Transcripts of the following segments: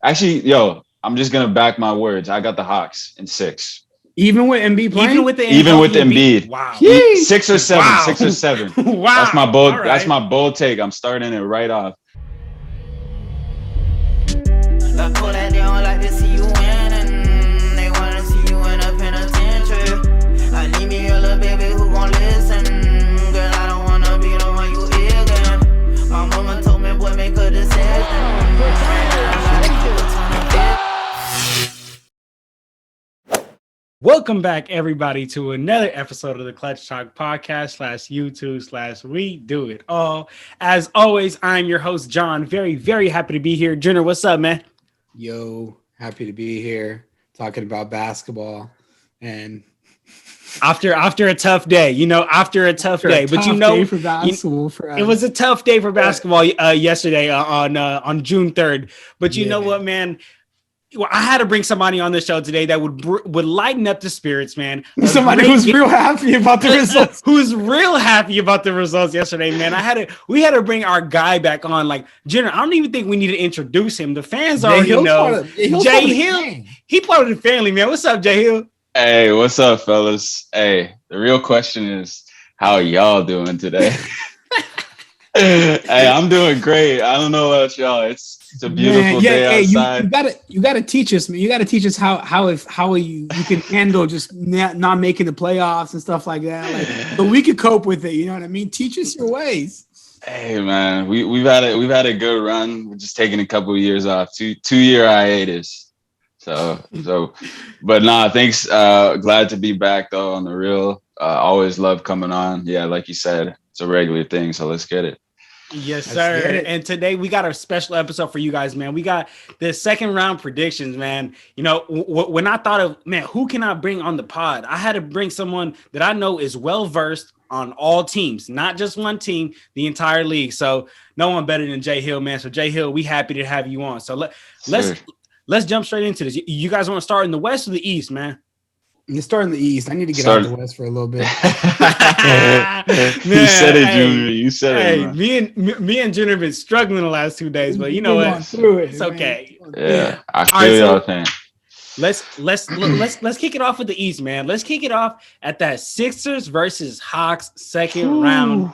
Actually, yo, I'm just gonna back my words. I got the Hawks in 6. Even with Embiid Even playing? with the Even with healthy Embiid. Embiid. Wow. Sheesh. 6 or 7. Wow. 6 or 7. That's my Wow. All bold. That's right. my bold take. I'm starting it right off. Got cool that they don't like to see you winning. They wanna see you in a penitentiary. I need me a little baby who gon' listen. Girl, I don't wanna be the one you ignorant. My mama told me, boy, make a decision. Welcome back, everybody, to another episode of the Clutch Talk podcast / YouTube / We Do It All. As always, I'm your host, John. Very, very happy to be here. Junior, what's up, man? Yo, happy to be here talking about basketball and After a tough day, after a tough day, but day for basketball for us. it was a tough day for basketball yesterday on June 3rd. But you know what, man? Well, I had to bring somebody on the show today that would lighten up the spirits, man. Somebody who's real happy about the results. Who's real happy about the results yesterday, man. We had to bring our guy back on. Like, Jenner, I don't even think we need to introduce him. The fans already know. Jay Hill, he part of the family, man. What's up, Jay Hill? Hey, what's up, fellas? Hey, the real question is, how y'all doing today? Hey, I'm doing great. I don't know about y'all. It's a beautiful day outside. You gotta teach us, man. You gotta teach us how you can handle just not making the playoffs and stuff like that. Like, but we could cope with it. You know what I mean? Teach us your ways. Hey, man, we've had a good run. We're just taking a couple of years off, 2-year hiatus. So, but nah, thanks. Glad to be back though on the real. Always love coming on. Yeah, like you said, it's a regular thing. So let's get it. Yes, sir. And today we got a special episode for you guys, man. We got the second round predictions, man. You know, when I thought of, man, who can I bring on the pod? I had to bring someone that I know is well versed on all teams, not just one team, the entire league. So no one better than Jay Hill, man. So Jay Hill, we happy to have you on. So let's jump straight into this. You guys want to start in the West or the East, man? You start in the East. I need to get out of the West for a little bit. Man, you said it, Junior. You said it. Man. Me and Junior have been struggling the last 2 days, but you know what? It's okay. Yeah, I feel y'all thing. Let's kick it off with the East, man. Let's kick it off at that Sixers versus Hawks second round.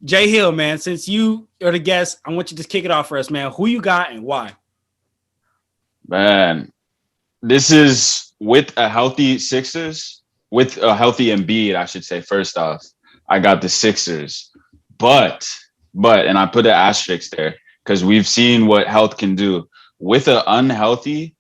Jay Hill, man, since you are the guest, I want you to just kick it off for us, man. Who you got and why? Man, this is with a healthy Sixers, with a healthy Embiid, I should say. First off, I got the Sixers, but, and I put an asterisk there because we've seen what health can do. With an unhealthy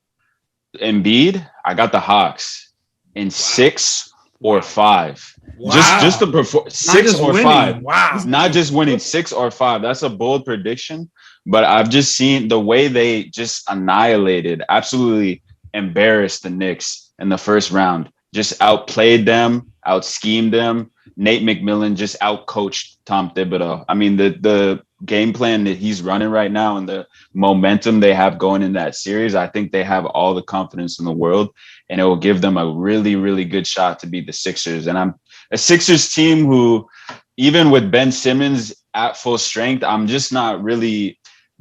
Embiid, I got the Hawks in 6 or 5. Wow. Just to perform 6 or 5. Wow, not just winning 6 or 5. That's a bold prediction, but I've just seen the way they just annihilated, absolutely embarrassed the Knicks in the first round, just outplayed them, out-schemed them. Nate McMillan just out-coached Tom Thibodeau. I mean, the game plan that he's running right now and the momentum they have going in that series, I think they have all the confidence in the world, and it will give them a really, really good shot to beat the Sixers. And I'm a Sixers team who, even with Ben Simmons at full strength, I'm just not really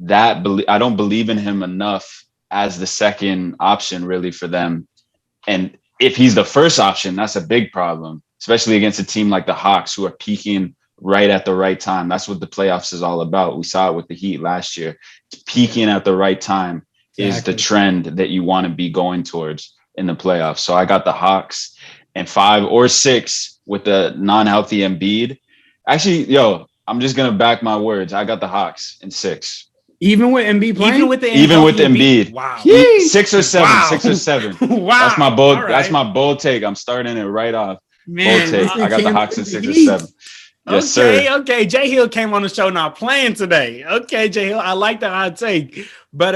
I don't believe in him enough as the second option really for them. And if he's the first option, that's a big problem, especially against a team like the Hawks who are peaking right at the right time. That's what the playoffs is all about. We saw it with the Heat last year. Peaking at the right time is the trend that you want to be going towards in the playoffs. So I got the Hawks and 5 or 6 with the non-healthy Embiid. Actually, yo, I'm just going to back my words. I got the Hawks in 6. Even with Embiid playing? Even with Embiid. Wow. 6 or 7. Wow. 6 or 7. Wow. That's my bold. Right. That's my bold take. I'm starting it right off. Man, bold take. I got the Hawks in 6 or 7. Yes, sir. Okay. Jay Hill came on the show not playing today. Okay, Jay Hill, I like the hot take, but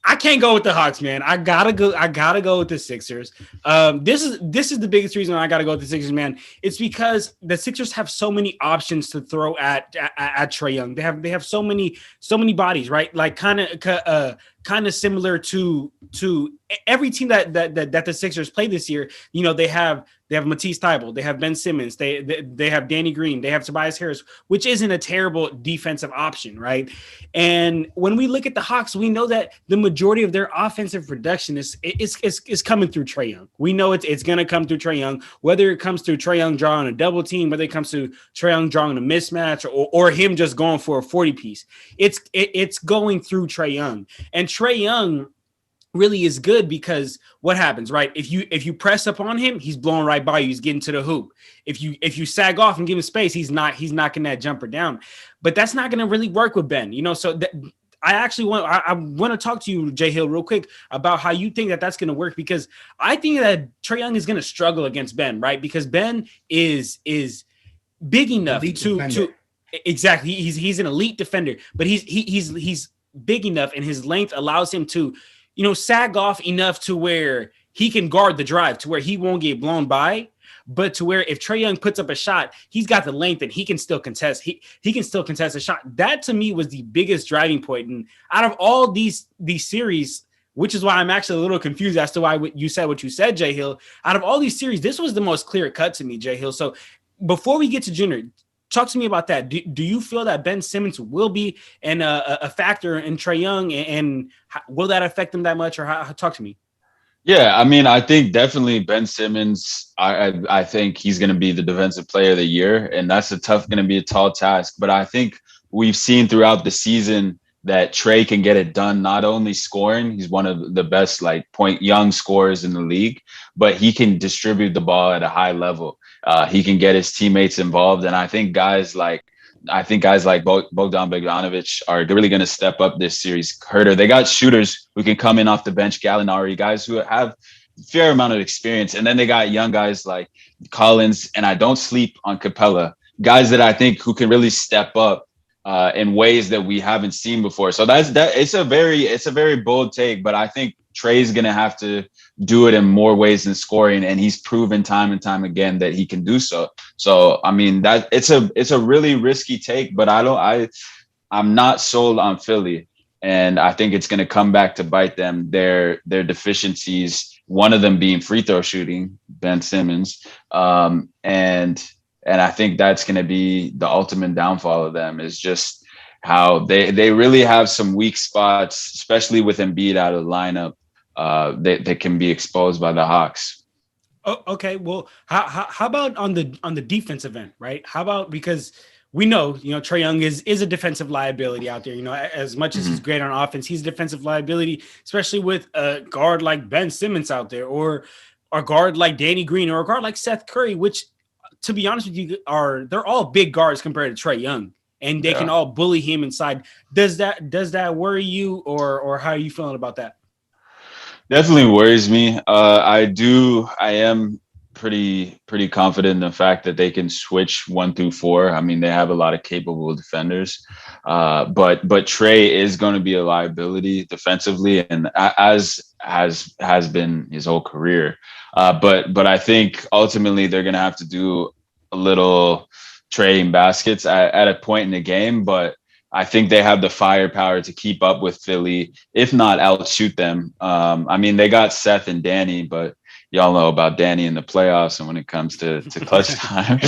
I can't go with the Hawks, man. I gotta go with the Sixers. This is the biggest reason I gotta go with the Sixers, man. It's because the Sixers have so many options to throw at Trae Young. They have so many bodies, right? Like kind of similar to every team that the Sixers play this year. You know, they have They have Matisse Thybulle. They have Ben Simmons. They have Danny Green. They have Tobias Harris, which isn't a terrible defensive option, right? And when we look at the Hawks, we know that the majority of their offensive production is coming through Trae Young. We know it's going to come through Trae Young, whether it comes through Trae Young drawing a double team, whether it comes to Trae Young drawing a mismatch, or him just going for a 40 piece. It's going through Trae Young, and Trae Young really is good because what happens, right? If you press up on him, he's blowing right by you. He's getting to the hoop. If you sag off and give him space, he's knocking that jumper down. But that's not going to really work with Ben, So I want to talk to you, JHILL, real quick about how you think that's going to work, because I think that Trae Young is going to struggle against Ben, right? Because Ben is big enough to exactly. He's an elite defender, but he's big enough, and his length allows him to sag off enough to where he can guard the drive, to where he won't get blown by, but to where if Trae Young puts up a shot, he's got the length and he can still contest. He can still contest a shot. That to me was the biggest driving point. And out of all these series, which is why I'm actually a little confused as to why you said what you said, JHILL. Out of all these series, this was the most clear cut to me, JHILL. So before we get to Junior, talk to me about that. Do you feel that Ben Simmons will be a factor in Trae Young, and will that affect him that much? Or talk to me. Yeah, I mean, I think definitely Ben Simmons. I think he's going to be the defensive player of the year, and that's going to be a tall task. But I think we've seen throughout the season that Trae can get it done. Not only scoring, he's one of the best young scorers in the league, but he can distribute the ball at a high level. He can get his teammates involved, and I think guys like Bogdan Bogdanovic are really going to step up this series. Herter, they got shooters who can come in off the bench, Gallinari, guys who have a fair amount of experience, and then they got young guys like Collins, and I don't sleep on Capella, guys that I think who can really step up in ways that we haven't seen before. So it's a very bold take, but I think Trae's going to have to do it in more ways than scoring, and he's proven time and time again that he can do so. So I mean, that it's a really risky take, but I'm not sold on Philly, and I think it's going to come back to bite them. Their deficiencies, one of them being free throw shooting, Ben Simmons, and I think that's going to be the ultimate downfall of them, is just how they really have some weak spots, especially with Embiid out of the lineup. They can be exposed by the Hawks. Oh, okay. Well, how about on the defensive end, right? How about, because we know, Trae Young is a defensive liability out there. As much as he's great on offense, he's a defensive liability, especially with a guard like Ben Simmons out there, or a guard like Danny Green, or a guard like Seth Curry, which, to be honest with you, they're all big guards compared to Trae Young, and they can all bully him inside. Does that worry you, or how are you feeling about that? Definitely worries me. I am pretty confident in the fact that they can switch 1 through 4. I mean, they have a lot of capable defenders, but Trae is going to be a liability defensively, and as has been his whole career. But I think ultimately they're going to have to do a little trading baskets at a point in the game, but I think they have the firepower to keep up with Philly, if not outshoot them. I mean, they got Seth and Danny, but y'all know about Danny in the playoffs and when it comes to clutch time.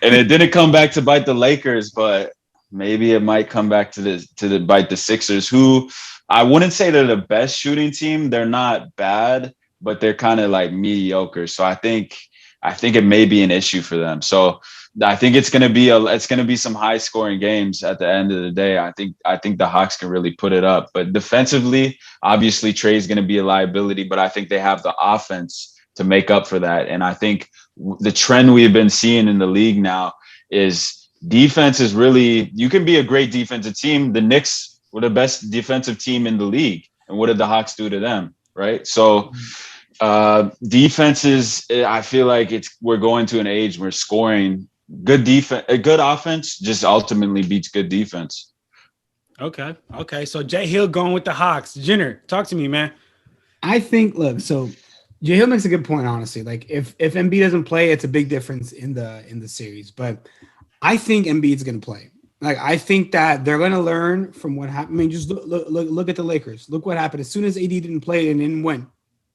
And it didn't come back to bite the Lakers, but maybe it might come back to bite the Sixers, who I wouldn't say they're the best shooting team. They're not bad, but they're kind of like mediocre. So I think it may be an issue for them. So I think it's going to be some high scoring games at the end of the day. I think the Hawks can really put it up, but defensively, obviously Trae is going to be a liability, but I think they have the offense to make up for that. And I think the trend we've been seeing in the league now is defense is really, you can be a great defensive team. The Knicks were the best defensive team in the league. And what did the Hawks do to them? Right. So defenses, I feel like we're going to an age where scoring good defense, a good offense just ultimately beats good defense. Okay. So JHILL going with the Hawks. Jenner, talk to me, man. I think, look, so JHILL makes a good point, honestly. Like if Embiid doesn't play, it's a big difference in the series. But I think Embiid's going to play. Like, I think that they're going to learn from what happened. I mean, just look at the Lakers. Look what happened. As soon as AD didn't play and didn't win,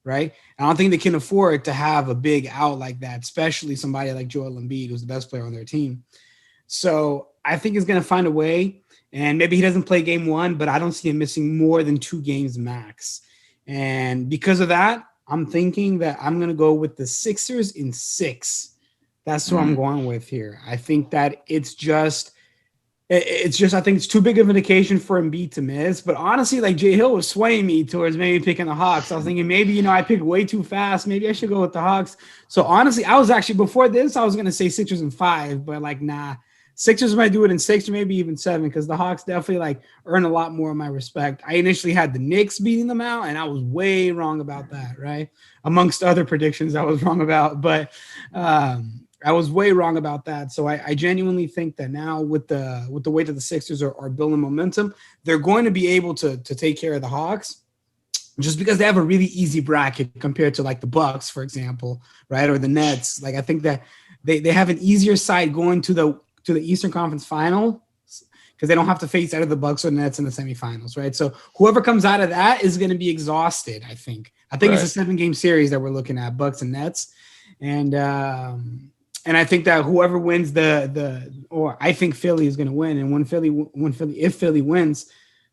right? I don't think they can afford to have a big out like that, especially somebody like Joel Embiid, who's the best player on their team. So I think he's going to find a way, and maybe he doesn't play game one, but I don't see him missing more than 2 games max. And because of that, I'm thinking that I'm going to go with the Sixers in 6. That's who I'm going with here. I think that it's just I think it's too big of an indication for Embiid to miss. But honestly, like JHILL was swaying me towards maybe picking the Hawks. I was thinking maybe, I picked way too fast. Maybe I should go with the Hawks. So honestly, I was actually, before this, I was going to say Sixers in 5, but like, nah, Sixers might do it in 6 or maybe even 7, because the Hawks definitely like earn a lot more of my respect. I initially had the Knicks beating them out, and I was way wrong about that, right? Amongst other predictions I was wrong about, but I was way wrong about that. So I genuinely think that now with the way that the Sixers are building momentum, they're going to be able to take care of the Hawks, just because they have a really easy bracket compared to like the Bucks, for example, right? Or the Nets. Like I think that they have an easier side going to the Eastern Conference Final, because they don't have to face either the Bucks or the Nets in the semifinals, right? So whoever comes out of that is going to be exhausted, I think. Right. It's a 7-game series that we're looking at, Bucks and Nets. And I think that whoever wins or I think Philly is going to win. And if Philly wins,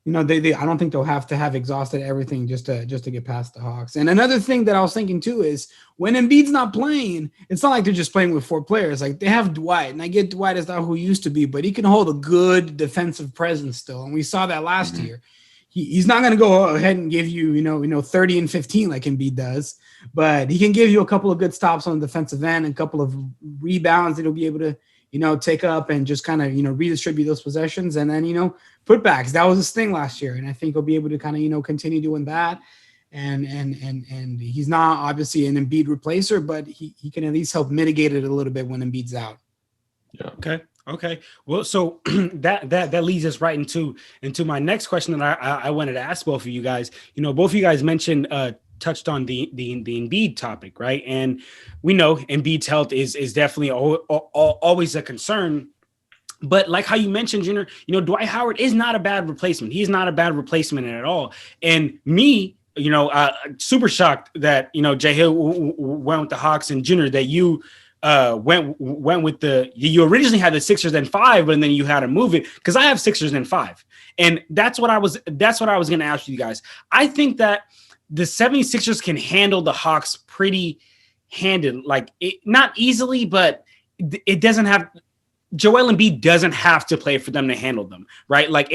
they I don't think they'll have to have exhausted everything just to get past the Hawks. And another thing that I was thinking too is when Embiid's not playing, it's not like they're just playing with 4 players. Like they have Dwight, and I get Dwight is not who he used to be, but he can hold a good defensive presence still. And we saw that last year. He's not going to go ahead and give you, 30 and 15 like Embiid does, but he can give you a couple of good stops on the defensive end and a couple of rebounds that he'll be able to, take up and just kind of, redistribute those possessions. And then, putbacks. That was his thing last year. And I think he'll be able to kind of, continue doing that. And he's not obviously an Embiid replacer, but he can at least help mitigate it a little bit when Embiid's out. Yeah. Okay. Well, so that leads us right into my next question that I wanted to ask both of you guys. Both of you guys mentioned touched on the Embiid topic, right? And we know Embiid's health is definitely always a concern. But like how you mentioned, Junior, Dwight Howard is not a bad replacement. He's not a bad replacement at all. And me, super shocked that JHILL went with the Hawks, and Junior that you went with you originally had the Sixers in 5, but then you had to move it, because I have Sixers in 5. And that's what I was going to ask you guys. I think that the 76ers can handle the Hawks pretty handed, like not easily, but it doesn't have Joel Embiid doesn't have to play for them to handle them, right? Like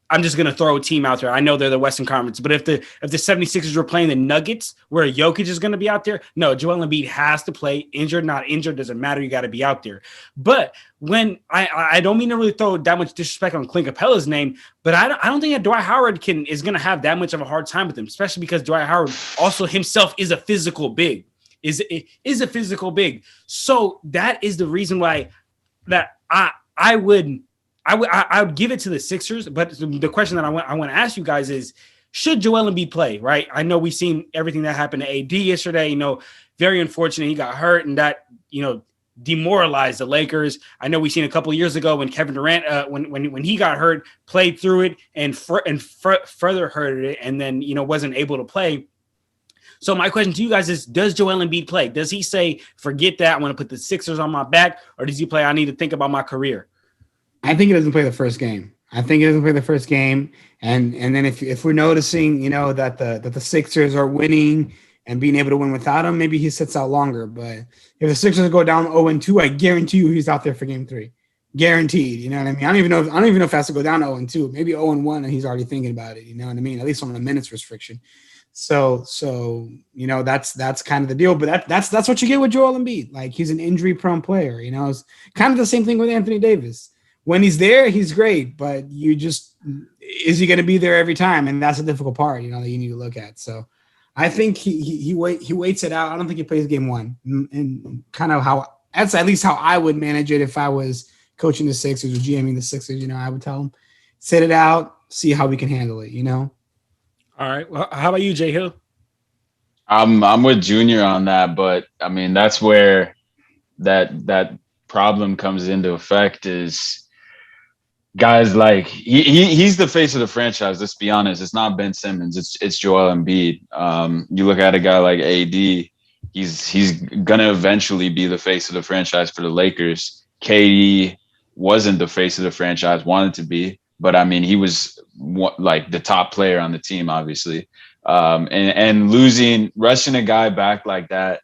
I'm just going to throw a team out there. I know they're the Western Conference, but if the 76ers were playing the Nuggets where Jokic is going to be out there, no, Joel Embiid has to play, injured, not injured, doesn't matter. You got to be out there. But when I don't mean to really throw that much disrespect on Clint Capella's name, but I don't think that Dwight Howard is going to have that much of a hard time with him, especially because Dwight Howard also himself is a physical big, is a physical big. So that is the reason why that I would give it to the Sixers, but the question that I want to ask you guys is, should Joel Embiid play, right? I know we've seen everything that happened to AD yesterday, very unfortunate. He got hurt, and that, demoralized the Lakers. I know we've seen a couple of years ago when Kevin Durant, when he got hurt, played through it and further hurted it, and then, wasn't able to play. So my question to you guys is, does Joel Embiid play? Does he say, forget that, I want to put the Sixers on my back, or does he play, I need to think about my career? I think he doesn't play the first game. And then if we're noticing, that the Sixers are winning and being able to win without him, maybe he sits out longer. But if the Sixers go down 0-2, I guarantee you he's out there for game 3. Guaranteed. You know what I mean? I don't even know if it has to go down 0-2, maybe 0-1, and he's already thinking about it. You know what I mean? At least on the minutes restriction. So that's kind of the deal. But that's what you get with Joel Embiid. Like, he's an injury prone player. It's kind of the same thing with Anthony Davis. When he's there, he's great, but is he going to be there every time? And that's a difficult part, that you need to look at. So I think he waits it out. I don't think he plays game 1, and kind of that's at least how I would manage it if I was coaching the Sixers or GMing the Sixers. I would tell him, sit it out, see how we can handle it. All right. Well, how about you, JHILL? I'm with Junior on that, but I mean, that's where that problem comes into effect is, guys like he's the face of the franchise. Let's be honest. It's not Ben Simmons. It's Joel Embiid. You look at a guy like AD. He's gonna eventually be the face of the franchise for the Lakers. KD wasn't the face of the franchise, wanted to be, but I mean he was like the top player on the team, obviously. And losing, rushing a guy back like that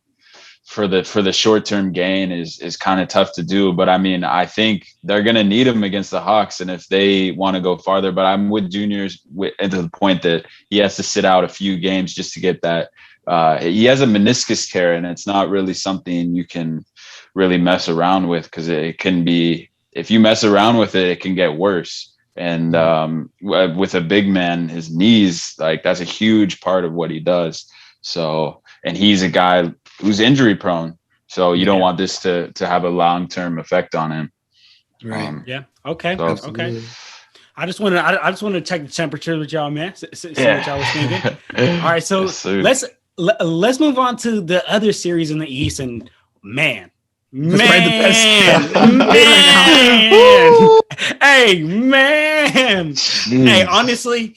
for the short term gain is kind of tough to do. But I mean, I think they're gonna need him against the Hawks, and if they want to go farther. But I'm with Junior's to the point that he has to sit out a few games just to get that. He has a meniscus tear, and it's not really something you can really mess around with because it can be. If you mess around with it, it can get worse. And with a big man, his knees, like that's a huge part of what he does. So, and he's a guy who's injury prone. So you don't want this to have a long-term effect on him. Right. Yeah. Okay. So, Okay. I just want to check the temperature with y'all, man. See what y'all was thinking. All right. So let's move on to the other series in the East. And man. Hey, man. Jeez. Hey, honestly,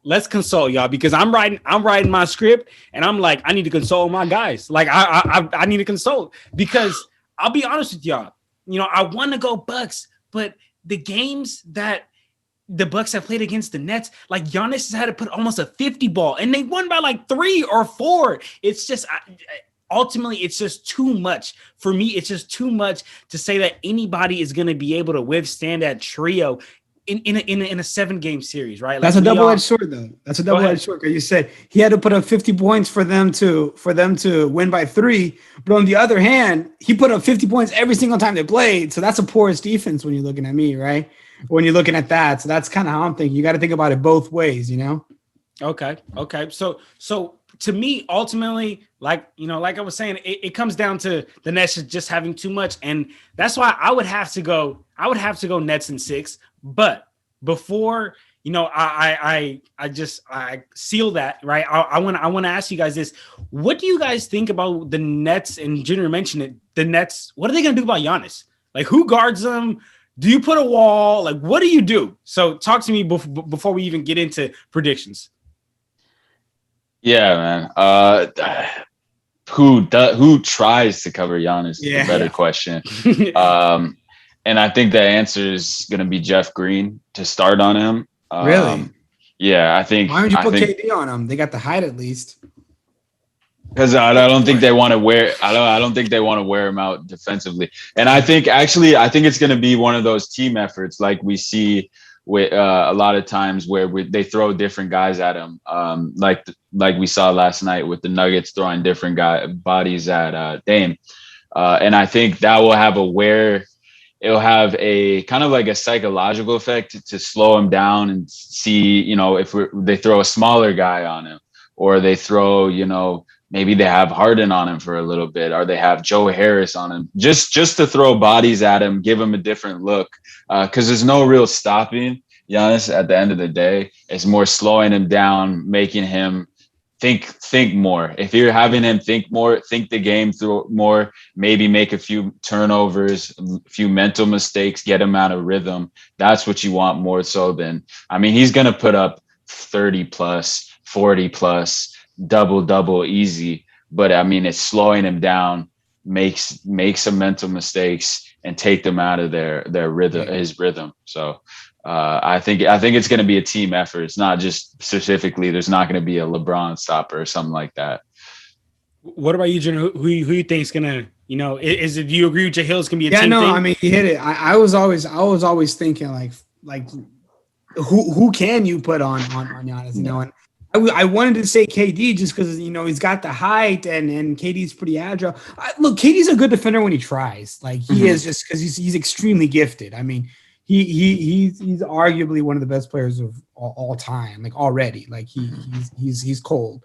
let's consult, y'all, because I'm writing my script and I'm like, I need to consult my guys. Like I need to consult because I'll be honest with y'all. You know, I want to go Bucks, but the games that the Bucks have played against the Nets, like Giannis has had to put almost a 50 ball and they won by like 3 or 4. It's just ultimately, it's just too much for me. It's just too much to say that anybody is going to be able to withstand that trio in a 7-game series, right? Like that's a double-edged sword, though. That's a double-edged sword. Because you said he had to put up 50 points for them to win by 3. But on the other hand, he put up 50 points every single time they played. So that's a porous defense when you're looking at me, right? When you're looking at that. So that's kind of how I'm thinking. You got to think about it both ways, you know? Okay. So to me, ultimately, like I was saying, it comes down to the Nets just having too much. And that's why I would have to go Nets in 6. But before, I seal that, right? I want to ask you guys this. What do you guys think about the Nets? And Junior mentioned it. The Nets, what are they going to do about Giannis? Like, who guards them? Do you put a wall? Like, what do you do? So talk to me before we even get into predictions. Yeah, man. Who tries to cover Giannis is a better question. And I think the answer is going to be Jeff Green to start on him. Really? Yeah, I think. Why would you put KD on him? They got the height at least. Because I don't think they want to wear. I don't think they want to wear him out defensively. And I think it's going to be one of those team efforts like we see with a lot of times where they throw different guys at him, like we saw last night with the Nuggets throwing different bodies at Dame. And I think that will have it'll have a kind of like a psychological effect to slow him down and see, if they throw a smaller guy on him or they throw, maybe they have Harden on him for a little bit or they have Joe Harris on him just to throw bodies at him, give him a different look. Because there's no real stopping Giannis at the end of the day. It's more slowing him down, making him think more. If you're having him think more, think the game through more, maybe make a few turnovers, a few mental mistakes, get him out of rhythm. That's what you want more so than, he's going to put up 30 plus, 40 plus, double easy. But it's slowing him down, make some mental mistakes and take them out of their rhythm, his rhythm. So I think it's going to be a team effort. It's not just specifically. There's not going to be a LeBron stopper or something like that. What about you, Jenna? Who you think is going to? Is it? Do you agree with JHILL? It's going to be a team thing? He hit it. I was always thinking like who can you put on Giannis? And I wanted to say KD just because he's got the height and KD's pretty agile. Look, KD's a good defender when he tries. Like he is just because he's extremely gifted. He's arguably one of the best players of all time, like already. Like he's cold.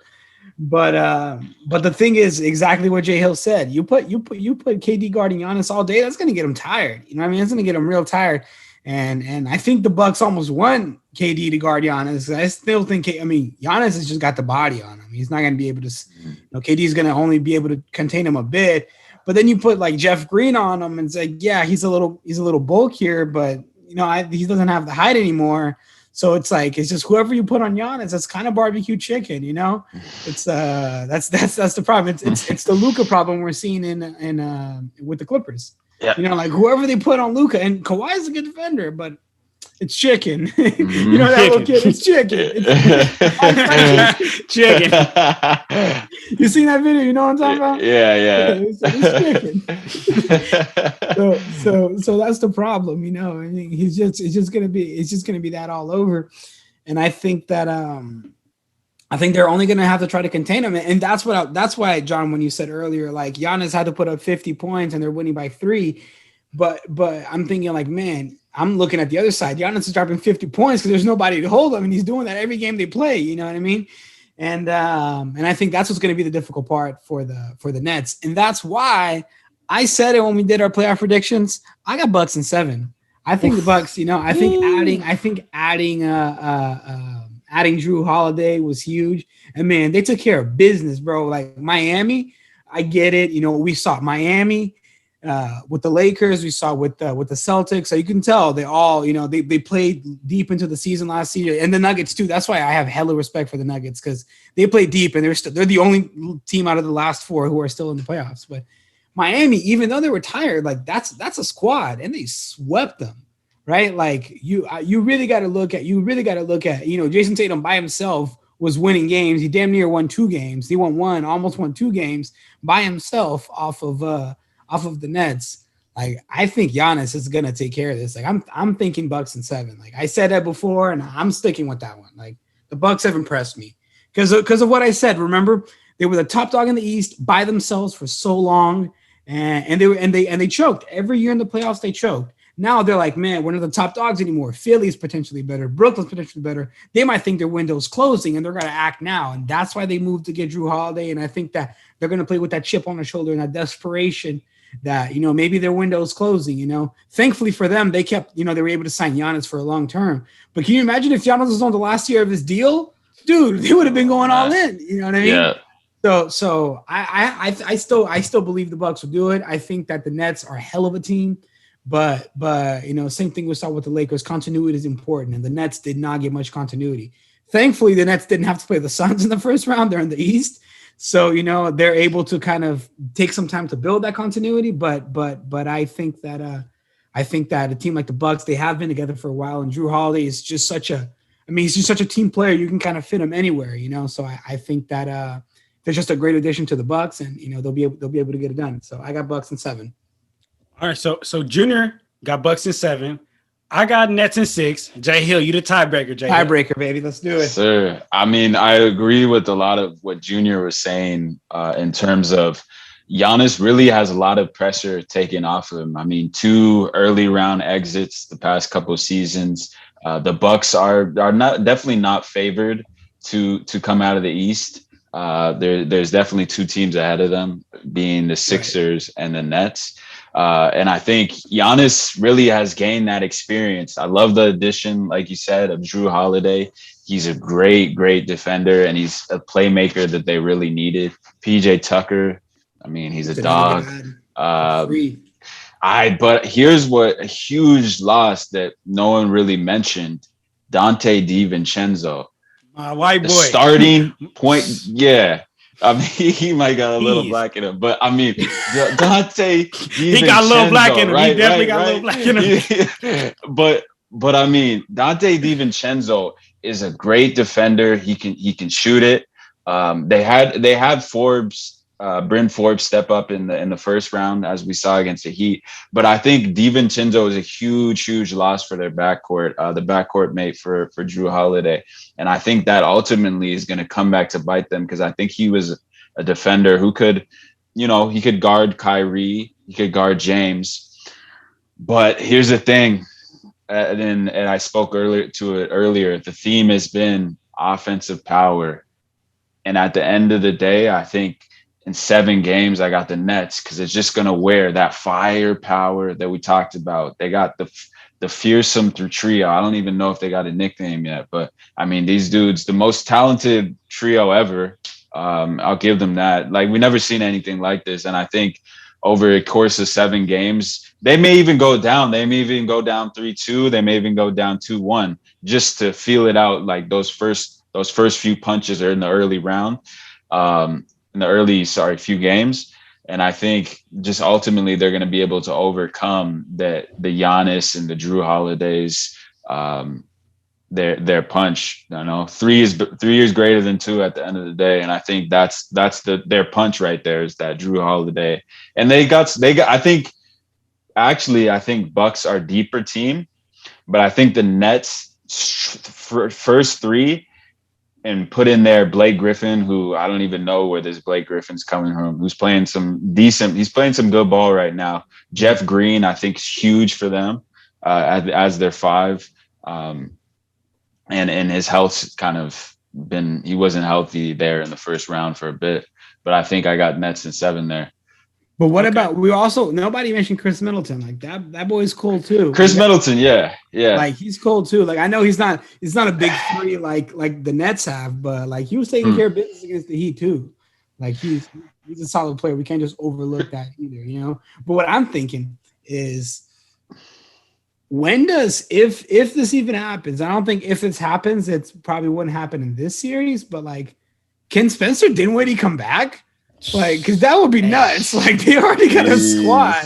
But the thing is exactly what JHILL said. You put KD guarding Giannis all day, that's gonna get him tired. It's gonna get him real tired. And I think the Bucks almost won KD to guard Giannis. I still think Giannis has just got the body on him. He's not gonna be able to KD's gonna only be able to contain him a bit. But then you put like Jeff Green on him and say, yeah, he's a little bulkier, but he doesn't have the height anymore. So it's like it's just whoever you put on Giannis, that's kind of barbecue chicken, It's that's the problem. It's the Luka problem we're seeing in with the Clippers. Yeah. Like whoever they put on Luka, and Kawhi is a good defender, but it's chicken. Mm-hmm. That little kid, it's chicken. It's chicken. You seen that video? You know what I'm talking about? Yeah. It's chicken. So that's the problem, I mean, it's just gonna be that all over. And I think that I think they're only gonna have to try to contain him. And that's why, John, when you said earlier, like Giannis had to put up 50 points and they're winning by 3. But I'm thinking like, man, I'm looking at the other side. Giannis is dropping 50 points because there's nobody to hold him, and he's doing that every game they play. You know what I mean? And I think that's what's going to be the difficult part for the Nets, and that's why I said it when we did our playoff predictions. I got Bucks in 7. I think the Bucks. I think adding Drew Holiday was huge, and man, they took care of business, bro. Like Miami, I get it. We saw Miami. With the Lakers, we saw with the Celtics, so you can tell they all, they played deep into the season last year, and the Nuggets too. That's why I have hella respect for the Nuggets because they played deep, and they're the only team out of the last 4 who are still in the playoffs. But Miami, even though they were tired, like that's a squad, and they swept them, right? Like you really got to look at, Jason Tatum by himself was winning games. He damn near won 2 games. He almost won 2 games by himself off of the Nets. Like I think Giannis is gonna take care of this. Like I'm thinking Bucks in 7. Like I said that before, and I'm sticking with that one. Like the Bucks have impressed me because of what I said. Remember, they were the top dog in the East by themselves for so long, and they choked every year in the playoffs. They choked. Now they're like, man, we're not the top dogs anymore. Philly's potentially better. Brooklyn's potentially better. They might think their window's closing, and they're gonna act now, and that's why they moved to get Drew Holiday. And I think that they're gonna play with that chip on their shoulder and that desperation. That maybe their window is closing. Thankfully for them, they kept, they were able to sign Giannis for a long term. But can you imagine if Giannis was on the last year of his deal, dude? They would have been going all in. You know what I mean? Yeah. So I still believe the Bucks will do it. I think that the Nets are a hell of a team, but same thing we saw with the Lakers. Continuity is important, and the Nets did not get much continuity. Thankfully, the Nets didn't have to play the Suns in the first round. They're in the East. So, they're able to kind of take some time to build that continuity. But I think that a team like the Bucks, they have been together for a while, and Drew Holiday is just he's just such a team player. You can kind of fit him anywhere, So I think that there's just a great addition to the Bucks, and they'll be able to get it done. So I got Bucks in 7. All right, so Junior got Bucks in 7. I got Nets in 6. JHILL, you the tiebreaker, JHILL. Tiebreaker, baby. Let's do it. Sir, I mean, I agree with a lot of what Junior was saying in terms of Giannis really has a lot of pressure taken off of him. I mean, 2 early round exits the past couple of seasons. The Bucks are definitely not favored to come out of the East. There's definitely 2 teams ahead of them, being the Sixers and the Nets. And I think Giannis really has gained that experience. I love the addition, like you said, of Drew Holiday. He's a great, great defender, and he's a playmaker that they really needed. PJ Tucker, I mean, he's a dog. But here's a huge loss that no one really mentioned. Dante DiVincenzo. My white boy. Starting point, yeah. I mean, he might got a little black in him, but I mean, Dante. He got a little black in him. Right, he definitely got a little black in him. But I mean, Dante DiVincenzo is a great defender. He can shoot it. They had Forbes, Bryn Forbes step up in the first round, as we saw against the Heat. But I think DiVincenzo is a huge loss for their backcourt, the backcourt mate for Drew Holiday. And I think that ultimately is going to come back to bite them, because I think he was a defender who could, he could guard Kyrie, he could guard James. But here's the thing, and I spoke earlier. The theme has been offensive power. And at the end of the day, I think in 7 games, I got the Nets, because it's just going to wear that firepower that we talked about. They got the fearsome trio. I don't even know if they got a nickname yet, but I mean, these dudes, the most talented trio ever. I'll give them that. Like, we never seen anything like this. And I think over a course of 7 games. They may even go down. They may even go down 3-2. They may even go down 2-1 just to feel it out. Like those first few punches are in the early round, few games. And I think just ultimately they're going to be able to overcome the Giannis and the Drew Holidays, their punch. You know, 3 is greater than 2 at the end of the day, and I think that's their punch right there is that Drew Holiday. And they got. I think Bucks are a deeper team, but I think the Nets first 3 and put in there Blake Griffin, who I don't even know where this Blake Griffin's coming from, who's playing he's playing some good ball right now. Jeff Green, I think, is huge for them as their 5. And his health's kind of he wasn't healthy there in the first round for a bit, but I think I got Nets in 7 there. But what about nobody mentioned Chris Middleton. Like that boy's cool too. Chris Middleton, yeah. Like he's cool too. Like I know he's not a big 3 like the Nets have, but like he was taking care of business against the Heat too. Like he's a solid player. We can't just overlook that either, you know. But what I'm thinking is, when does if this even happens? I don't think if this happens, it's probably wouldn't happen in this series. But like, can Spencer Dinwiddie come back? Like, because that would be nuts. Like, they already got a squad,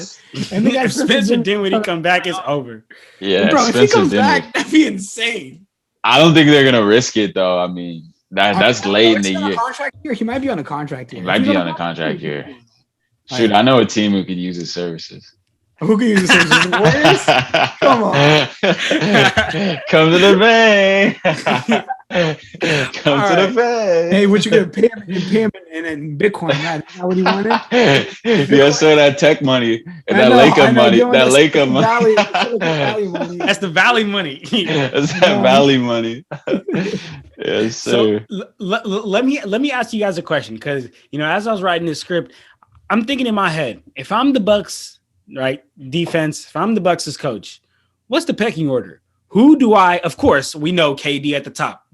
and they got Spencer Dinwiddie come back, it's over. Yeah, bro, if he comes back, that'd be insane. I don't think they're gonna risk it though. I mean, that's late in the year. Contract here? He might be on a contract here. He might be on a contract here. Shoot, I know a team who could use his services. Who can use this? Warriors? Come on. Come to the bank. Come to the bank. Hey, what you gonna pay him in Bitcoin? That's not what he wanted. Yes, sir. That tech money and that Laker money. That Laker money. That's the Valley money. That's that Valley money. Yes, sir. So let me ask you guys a question, because as I was writing this script, I'm thinking in my head, if I'm the Bucks, right, defense, if I'm the Bucks' coach, what's the pecking order? Who do I? Of course, we know KD at the top.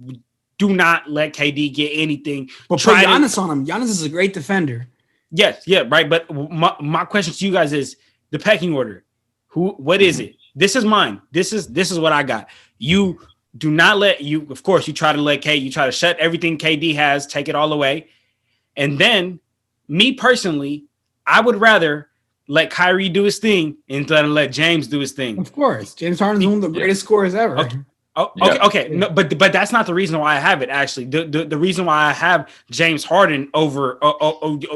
Do not let KD get anything. But put Giannis on him. Giannis is a great defender. Yes, yeah, right. But my question to you guys is the pecking order. What is it? This is mine. This is what I got. You do not let you. Of course, you try to let you try to shut everything KD has, take it all away, and then me personally, I would rather let Kyrie do his thing and let James do his thing. Of course, James Harden's one of the greatest scorers ever. Okay. Okay. No, but that's not the reason why I have it. Actually, the reason why I have James Harden over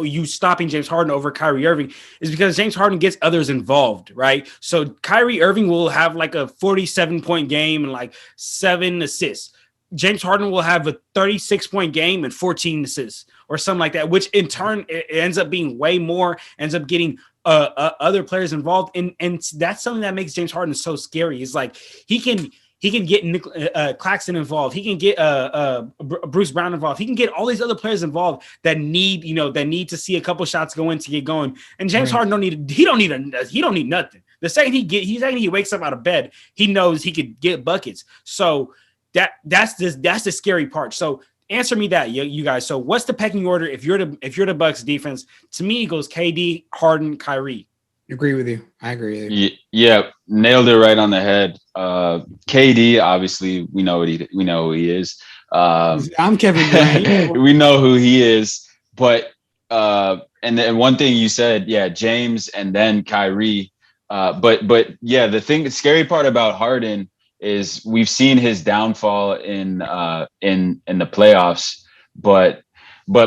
you stopping James Harden over Kyrie Irving is because James Harden gets others involved, right? So Kyrie Irving will have like a 47-point game and like 7 assists. James Harden will have a 36-point game and 14 assists or something like that, which in turn it ends up being way more, ends up getting other players involved. And that's something that makes James Harden so scary. It's like he can get Claxton involved. He can get Bruce Brown involved. He can get all these other players involved that need to see a couple shots go in to get going. And James Harden don't need nothing. The second he wakes up out of bed, he knows he could get buckets. So that's the scary part. So answer me that, you guys. So what's the pecking order if you're the Bucks defense? To me, it goes KD, Harden, Kyrie. Agree with you. I agree with you. Yeah, nailed it right on the head. KD, obviously, we know who he is. I'm Kevin Durant. We know who he is. But and then one thing you said, James and then Kyrie. But yeah, the scary part about Harden is we've seen his downfall in the playoffs, but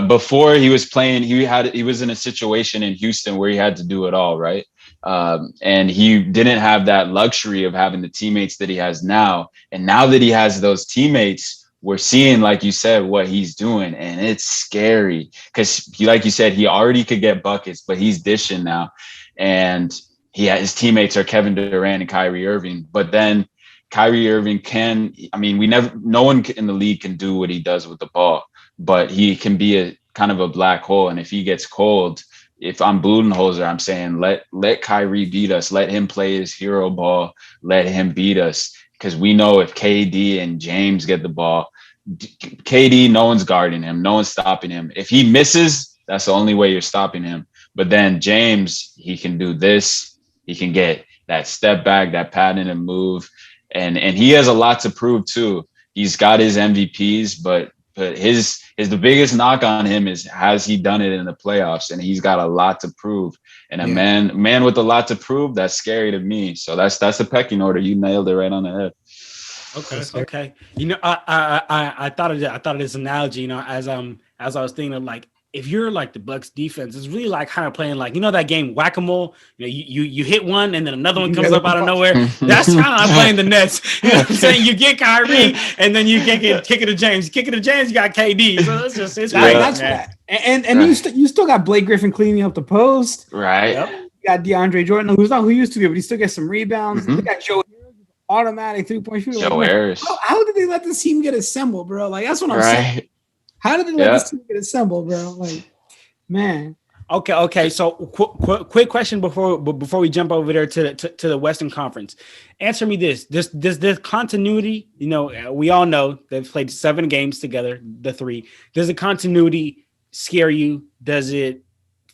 before he was playing, he was in a situation in Houston where he had to do it all, right? And he didn't have that luxury of having the teammates that he has now. And now that he has those teammates, we're seeing, like you said, what he's doing, and it's scary because, like you said, he already could get buckets, but he's dishing now, and his teammates are Kevin Durant and Kyrie Irving, but then Kyrie Irving no one in the league can do what he does with the ball, but he can be a kind of a black hole. And if he gets cold, if I'm Budenholzer, I'm saying, let Kyrie beat us. Let him play his hero ball. Let him beat us. Because we know if KD and James get the ball, KD, no one's guarding him. No one's stopping him. If he misses, that's the only way you're stopping him. But then James, he can do this. He can get that step back, that pattern and move, and he has a lot to prove too. He's got his MVPs, but his the biggest knock on him is, has he done it in the playoffs? And he's got a lot to prove. And a man with a lot to prove, that's scary to me. So that's the pecking order. You nailed it right on the head. Okay. You know, I thought of this analogy, you know, as I was thinking of, like, if you're like the Bucks defense, it's really like kind of playing like, you know, that game Whack-A-Mole. You know, you hit one and then another one comes up out of nowhere. That's kind of like playing the Nets. You know what I'm saying? You get Kyrie and then you kick it to James. You kick it to James, you got KD. So it's great. That's right. And right. you still got Blake Griffin cleaning up the post. Right. Yep. You got DeAndre Jordan, who's not who used to be, but he still gets some rebounds. You got Joe Harris, automatic 3-point shooter. Joe Harris. How did they let this team get assembled, bro? Like, that's what I'm saying. How did they let this team get assembled, bro? Like, man. Okay. So quick question before we jump over there to the Western Conference. Answer me this. Does continuity, you know, we all know they've played 7 games together, the 3. Does the continuity scare you? Does it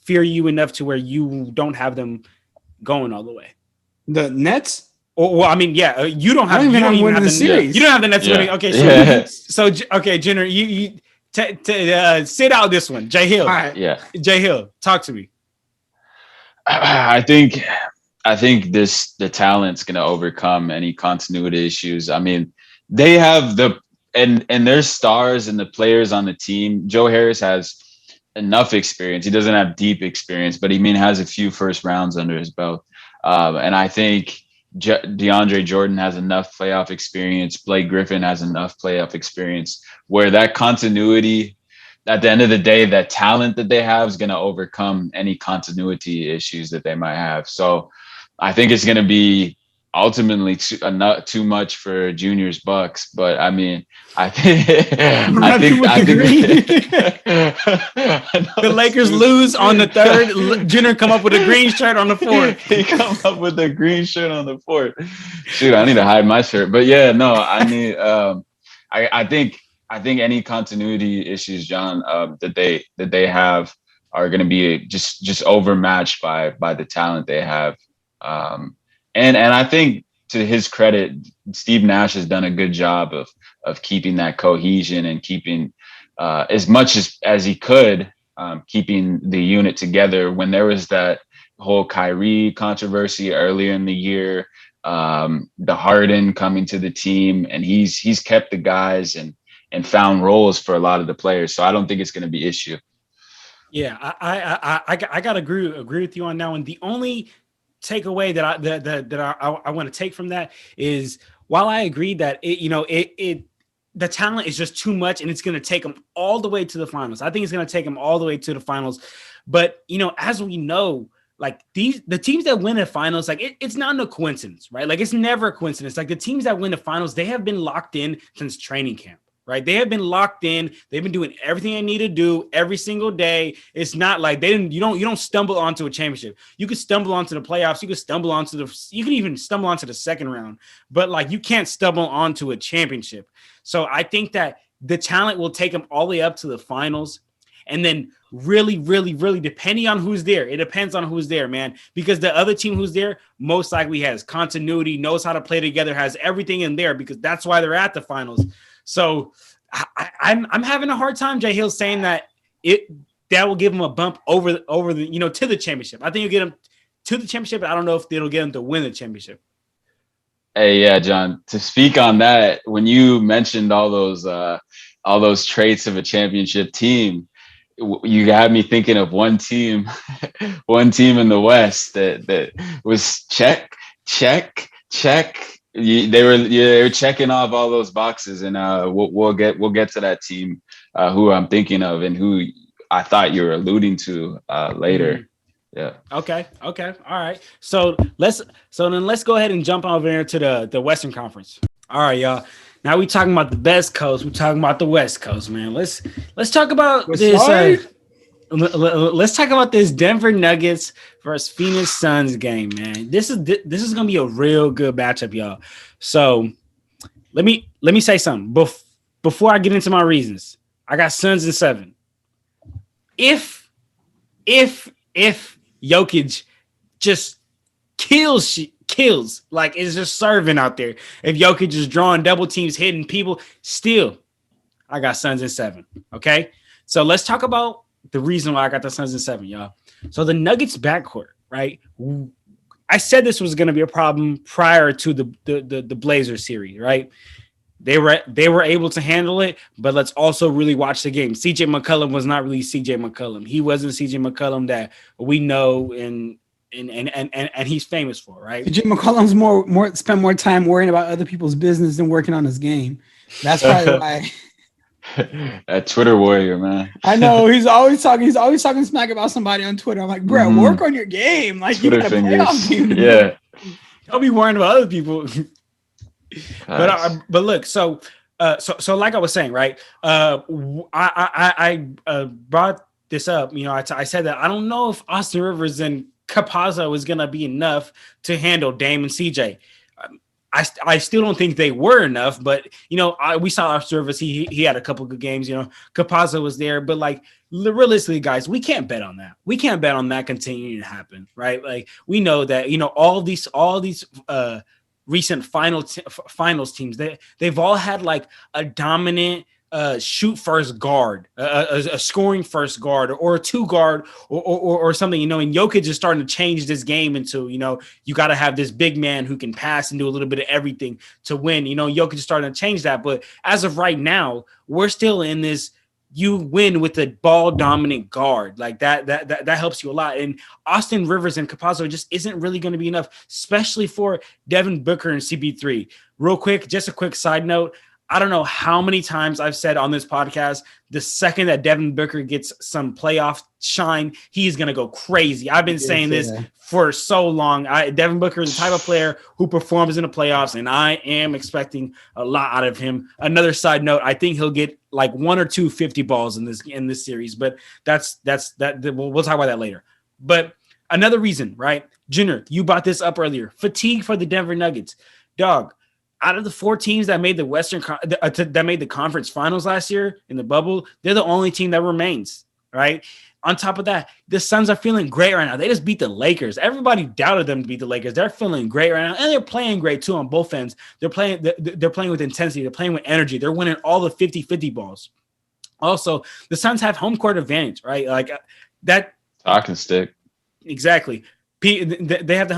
fear you enough to where you don't have them going all the way? The Nets? Well, I mean, yeah, you don't have the series. You don't have the Nets winning. Okay, so Jenner, you sit out this one. JHILL. All right. Yeah. JHILL, talk to me. I think the talent's gonna overcome any continuity issues. I mean, they have and their stars and the players on the team. Joe Harris has enough experience. He doesn't have deep experience, but he has a few first rounds under his belt. And I think DeAndre Jordan has enough playoff experience. Blake Griffin has enough playoff experience where that continuity, at the end of the day, that talent that they have is going to overcome any continuity issues that they might have. So I think it's going to be ultimately not too much for Junior's Bucks, but I mean, I think the Lakers lose on the 3rd. Junior come up with a green shirt on the 4th. He come up with a green shirt on the 4th. Shoot, I need to hide my shirt. But yeah, no, I need. I think any continuity issues, John, that they have are going to be just overmatched by the talent they have. And I think, to his credit, Steve Nash has done a good job of keeping that cohesion and keeping as much as he could, keeping the unit together. When there was that whole Kyrie controversy earlier in the year, the Harden coming to the team, and he's kept the guys and found roles for a lot of the players. So I don't think it's going to be an issue. Yeah, I got to agree with you on that one. The only takeaway that I want to take from that is, while I agree that the talent is just too much and it's going to take them all the way to the finals. I think it's going to take them all the way to the finals. But, you know, as we know, like the teams that win the finals, like it's not a coincidence, right? Like, it's never a coincidence. Like, the teams that win the finals, they have been locked in since training camp. Right. They have been locked in. They've been doing everything they need to do every single day. It's not like you don't stumble onto a championship. You could stumble onto the playoffs. You can even stumble onto the second round, but like, you can't stumble onto a championship. So I think that the talent will take them all the way up to the finals. And then really, really, really, depending on who's there, it depends on who's there, man, because the other team who's there most likely has continuity, knows how to play together, has everything in there, because that's why they're at the finals. So I'm having a hard time, JHILL, saying that will give them a bump over the to the championship. I think you'll get them to the championship, but I don't know if it'll get them to win the championship. Hey, yeah, John, to speak on that, when you mentioned all those traits of a championship team, you had me thinking of one team in the West that was check. They were checking off all those boxes, and we'll get to that team who I'm thinking of and who I thought you were alluding to later. Yeah. Okay. All right. So let's go ahead and jump over there to the Western Conference. All right, y'all. Now we talking about the best coast. We're talking about the West Coast, man. Let's talk about this. Let's talk about this Denver Nuggets versus Phoenix Suns game, man. This is gonna be a real good matchup, y'all. So let me say something before I get into my reasons. I got Suns in 7. If if Jokic just kills, like is just serving out there. If Jokic is drawing double teams, hitting people, still, I got Suns in 7. Okay, so let's talk about the reason why I got the Suns in 7, y'all. So the Nuggets backcourt, right? I said this was going to be a problem prior to the Blazers series, right? They were able to handle it, but let's also really watch the game. CJ McCollum was not really CJ McCollum. He wasn't CJ McCollum that we know and he's famous for, right? CJ McCollum's more spent more time worrying about other people's business than working on his game. That's probably why. That Twitter warrior, man. I know he's always talking smack about somebody on Twitter. I'm like, bro, work on your game. Like Twitter you got a fingers. playoff game. Yeah. Don't be worrying about other people. But look, so like I was saying, right? I brought this up. You know, I said that I don't know if Austin Rivers and Campazzo is gonna be enough to handle Dame and CJ. I still don't think they were enough, but you know, we saw Austin Rivers. He had a couple good games. You know, Campazzo was there, but like realistically, guys, we can't bet on that. We can't bet on that continuing to happen, right? Like we know that, you know, all these recent finals teams, they've all had like a dominant shoot first guard, a scoring first guard, or a 2 guard, or something, you know. And Jokic is starting to change this game into, you know, you got to have this big man who can pass and do a little bit of everything to win. You know, Jokic is starting to change that, but as of right now, we're still in this. You win with a ball dominant guard like that helps you a lot. And Austin Rivers and Campazzo just isn't really going to be enough, especially for Devin Booker and CP3. Real quick, just a quick side note. I don't know how many times I've said on this podcast, the second that Devin Booker gets some playoff shine, he's going to go crazy. I've been saying this for so long. Devin Booker is the type of player who performs in the playoffs, and I am expecting a lot out of him. Another side note, I think he'll get like 1 or 2 50 balls in this series, but that's we'll talk about that later. But another reason, right? Junior, you brought this up earlier. Fatigue for the Denver Nuggets. Dog, out of the 4 teams that made that made the conference finals last year in the bubble, they're the only team that remains, right? On top of that, the Suns are feeling great right now. They just beat the Lakers. Everybody doubted them to beat the Lakers. They're feeling great right now, and they're playing great too on both ends. They're playing with intensity. They're playing with energy. They're winning all the 50-50 balls. Also, the Suns have home court advantage, right? Like that talking stick. Exactly. They're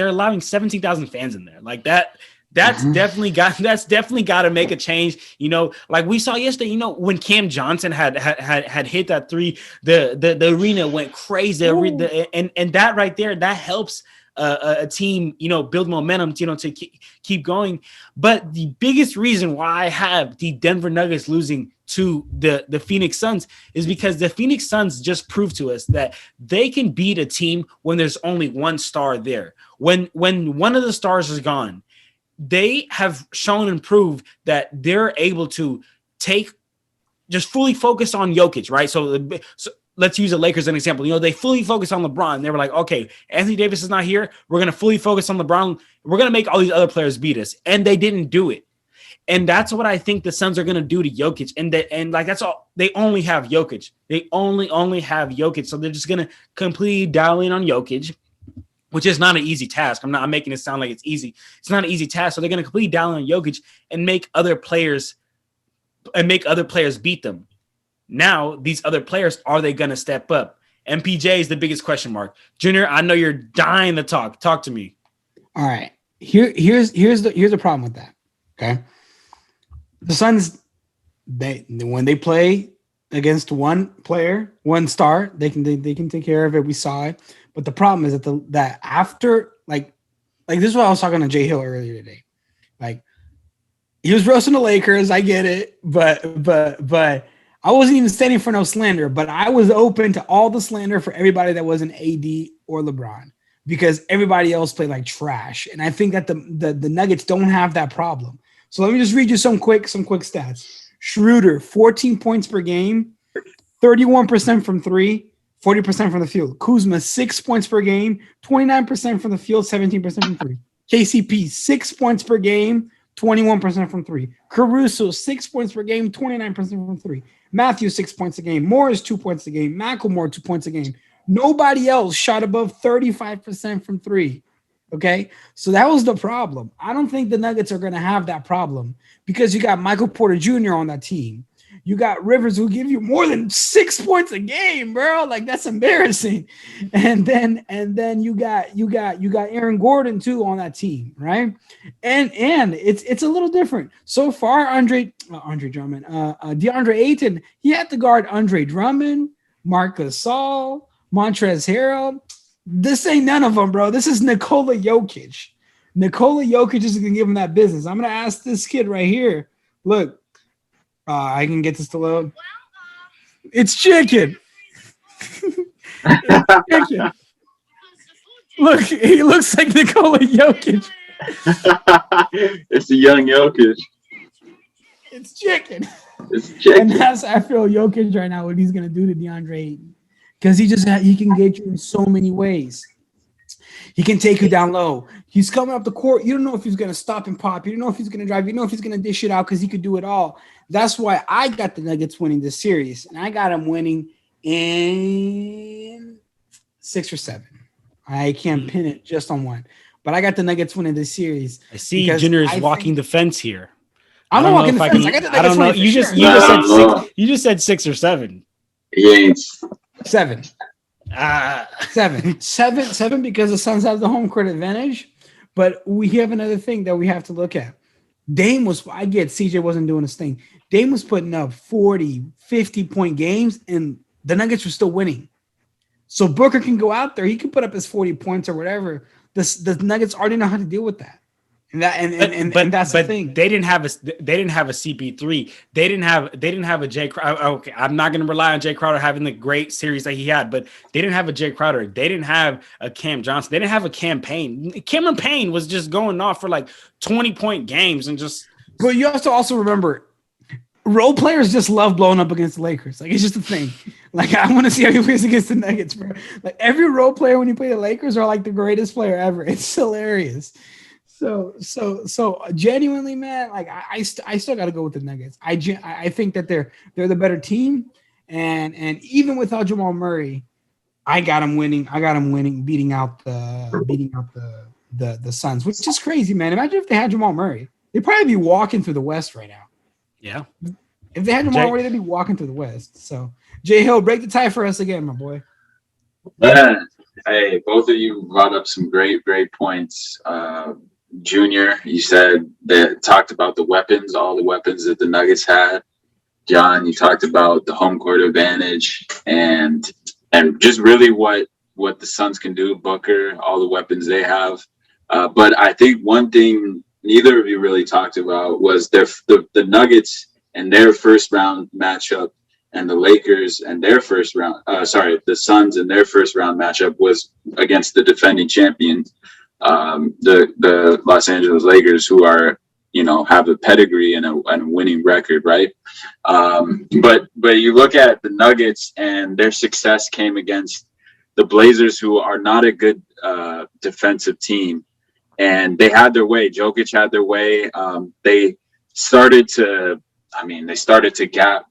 allowing 17,000 fans in there. Like that. That's definitely got to make a change. You know, like we saw yesterday, you know, when Cam Johnson had hit that 3, the arena went crazy. And that right there, that helps a team, you know, build momentum, you know, to keep going. But the biggest reason why I have the Denver Nuggets losing to the Phoenix Suns is because the Phoenix Suns just proved to us that they can beat a team when there's only one star there. When one of the stars is gone, they have shown and proved that they're able to just fully focus on Jokic, right? So let's use the Lakers as an example. You know, they fully focus on LeBron. They were like, okay, Anthony Davis is not here. We're going to fully focus on LeBron. We're going to make all these other players beat us. And they didn't do it. And that's what I think the Suns are going to do to Jokic. And like, that's all. They only have Jokic. They only have Jokic. So they're just going to completely dial in on Jokic, which is not an easy task. I'm making it sound like it's easy. It's not an easy task. So they're going to completely dial in on Jokic and make other players beat them. Now, these other players, are they going to step up? MPJ is the biggest question mark. Junior, I know you're dying to talk. Talk to me. All right. Here's the problem with that. Okay. The Suns, when they play against one player, one star, they can take care of it. We saw it. But the problem is that after like this is what I was talking to JHILL earlier today. Like he was roasting the Lakers, I get it, but I wasn't even standing for no slander. But I was open to all the slander for everybody that wasn't AD or LeBron because everybody else played like trash. And I think that the Nuggets don't have that problem. So let me just read you some quick stats. Schroeder, 14 points per game, 31% from 3. 40% from the field. Kuzma, 6 points per game, 29% from the field, 17% from 3. KCP, 6 points per game, 21% from 3. Caruso, 6 points per game, 29% from 3. Matthews, 6 points a game. Morris, 2 points a game. McLemore, 2 points a game. Nobody else shot above 35% from three. Okay, so that was the problem. I don't think the Nuggets are going to have that problem because you got Michael Porter Jr. on that team. You got Rivers who give you more than 6 points a game, bro. Like that's embarrassing. And then you got Aaron Gordon too on that team, right? And it's a little different so far. DeAndre Ayton, he had to guard Andre Drummond, Marc Gasol, Montrezl Harrell. This ain't none of them, bro. This is Nikola Jokic. Nikola Jokic is going to give him that business. I'm going to ask this kid right here. Look, I can get this to load. It's chicken. It's chicken. Look, he looks like Nikola Jokic. It's a young Jokic. It's chicken. It's chicken. And that's I feel Jokic right now, what he's going to do to DeAndre Ayton. Because he can get you in so many ways. He can take you down low. He's coming up the court. You don't know if he's going to stop and pop. You don't know if he's going to drive. You don't know if he's going to dish it out because he could do it all. That's why I got the Nuggets winning this series. And I got them winning in 6 or 7. I can't pin it just on one. But I got the Nuggets winning this series. I see Jenner is walking the fence here. I'm not walking the fence. I got the Nuggets winning. You just said 6 or 7. Yes. 7. 7 because the Suns have the home court advantage. But we have another thing that we have to look at. I get CJ wasn't doing his thing. Dame was putting up 40, 50-point games, and the Nuggets were still winning. So Booker can go out there. He can put up his 40 points or whatever. The Nuggets already know how to deal with that. And that's the thing. They didn't have a CP3. They didn't have a Jay Crowder. Okay, I'm not going to rely on Jay Crowder having the great series that he had, but they didn't have a Jay Crowder. They didn't have a Cam Johnson. They didn't have a Cam Payne. Cameron Payne was just going off for like 20-point games and just. But you have to also remember, role players just love blowing up against the Lakers. Like it's just a thing. Like I want to see how he plays against the Nuggets, bro. Like every role player when you play the Lakers are like the greatest player ever. It's hilarious. So genuinely, man, like I still got to go with the Nuggets. I think that they're the better team, and even without Jamal Murray, I got them winning. Beating out the Suns, which is crazy, man. Imagine if they had Jamal Murray, they'd probably be walking through the West right now. Yeah, if they had Jamal Murray, they'd be walking through the West. So JHILL, break the tie for us again, my boy. Hey, both of you brought up some great points. Junior, you said that talked about the weapons, all the weapons that the Nuggets had. John, you talked about the home court advantage and just really what the Suns can do. Booker, all the weapons they have. But I think one thing neither of you really talked about was the Nuggets and their first round matchup and the Lakers and their first round. The Suns and their first round matchup was against the defending champions. The Los Angeles Lakers, who are, have a pedigree and a winning record, right? But you look at the Nuggets and their success came against the Blazers, who are not a good defensive team, and they had their way. Jokic had their way. They started to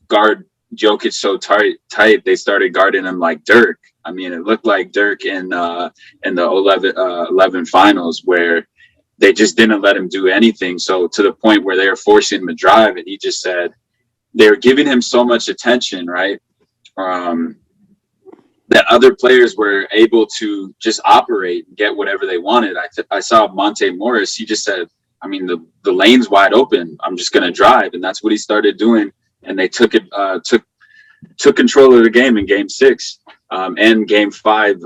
guard Jokic so tight. They started guarding him like Dirk. I mean, it looked like Dirk in the 11 finals where they just didn't let him do anything. So to the point where they were forcing him to drive, and he just said they were giving him so much attention, right? That other players were able to just operate and get whatever they wanted. I saw Monte Morris. He just said, I mean, the lane's wide open. I'm just going to drive. And that's what he started doing. And they took control of the game in game 6 and game 5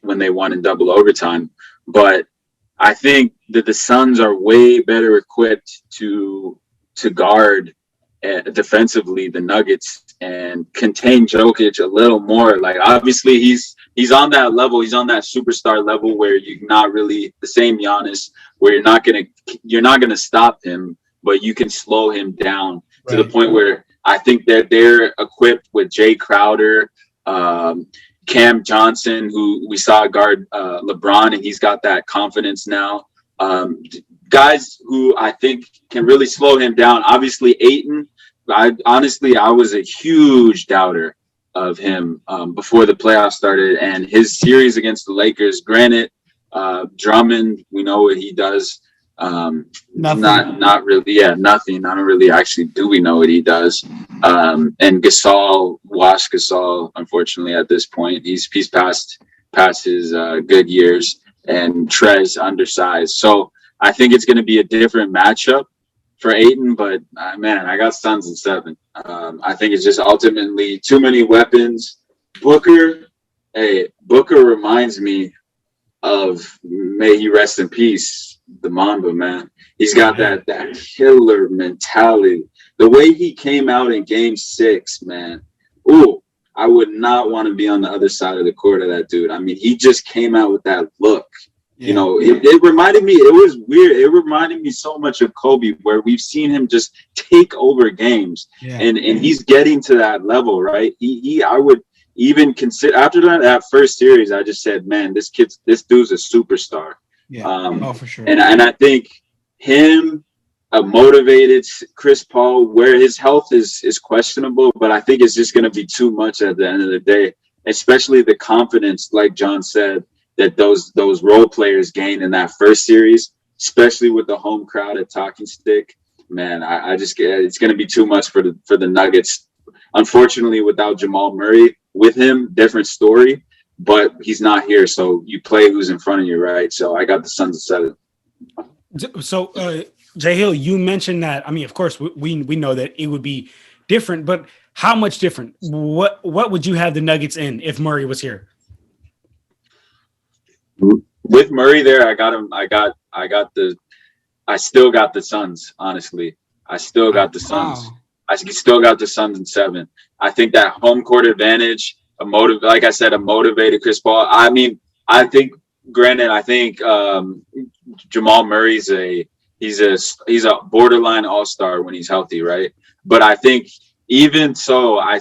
when they won in double overtime. But I think that the Suns are way better equipped to guard defensively the Nuggets and contain Jokic a little more. Like obviously he's on that level. He's on that superstar level where you're not really the same Giannis, where you're not gonna stop him, but you can slow him down to the point where I think that they're equipped with Jay Crowder, Cam Johnson, who we saw guard LeBron, and he's got that confidence now. Guys who I think can really slow him down. Obviously, Ayton. I was a huge doubter of him before the playoffs started, and his series against the Lakers. Granted, Drummond, we know what he does. Nothing. Not really. Yeah, nothing. I don't really actually. Do we know what he does? And Gasol, washed Gasol. Unfortunately, at this point, he's past his good years. And Trez undersized. So I think it's going to be a different matchup for Ayton. But man, I got Suns in 7. I think it's just ultimately too many weapons. Booker reminds me of, may he rest in peace, the Mamba, man. He's got that killer mentality. The way he came out in Game 6, man. Ooh, I would not want to be on the other side of the court of that dude. I mean, he just came out with that look. Yeah. You know, it reminded me, it was weird. It reminded me so much of Kobe, where we've seen him just take over games. Yeah. And he's getting to that level, right? I would even consider, after that first series, I just said, man, this dude's a superstar. Yeah, for sure. And I think him, a motivated Chris Paul, where his health is questionable, but I think it's just going to be too much at the end of the day, especially the confidence, like John said, that those role players gained in that first series, especially with the home crowd at Talking Stick. Man, I just it's going to be too much for the Nuggets. Unfortunately, without Jamal Murray, with him, different story, but he's not here, so you play who's in front of you, right? So I got the Suns at 7. So, JHILL, you mentioned that. I mean, of course, we know that it would be different, but how much different? What would you have the Nuggets in if Murray was here? With Murray there, I still got the Suns. Honestly, I still got the Suns. Wow. I still got the Suns in 7. I think that home court advantage, like I said, a motivated Chris Paul. I mean, I think Jamal Murray's he's a borderline all-star when he's healthy, right? But I think even so, I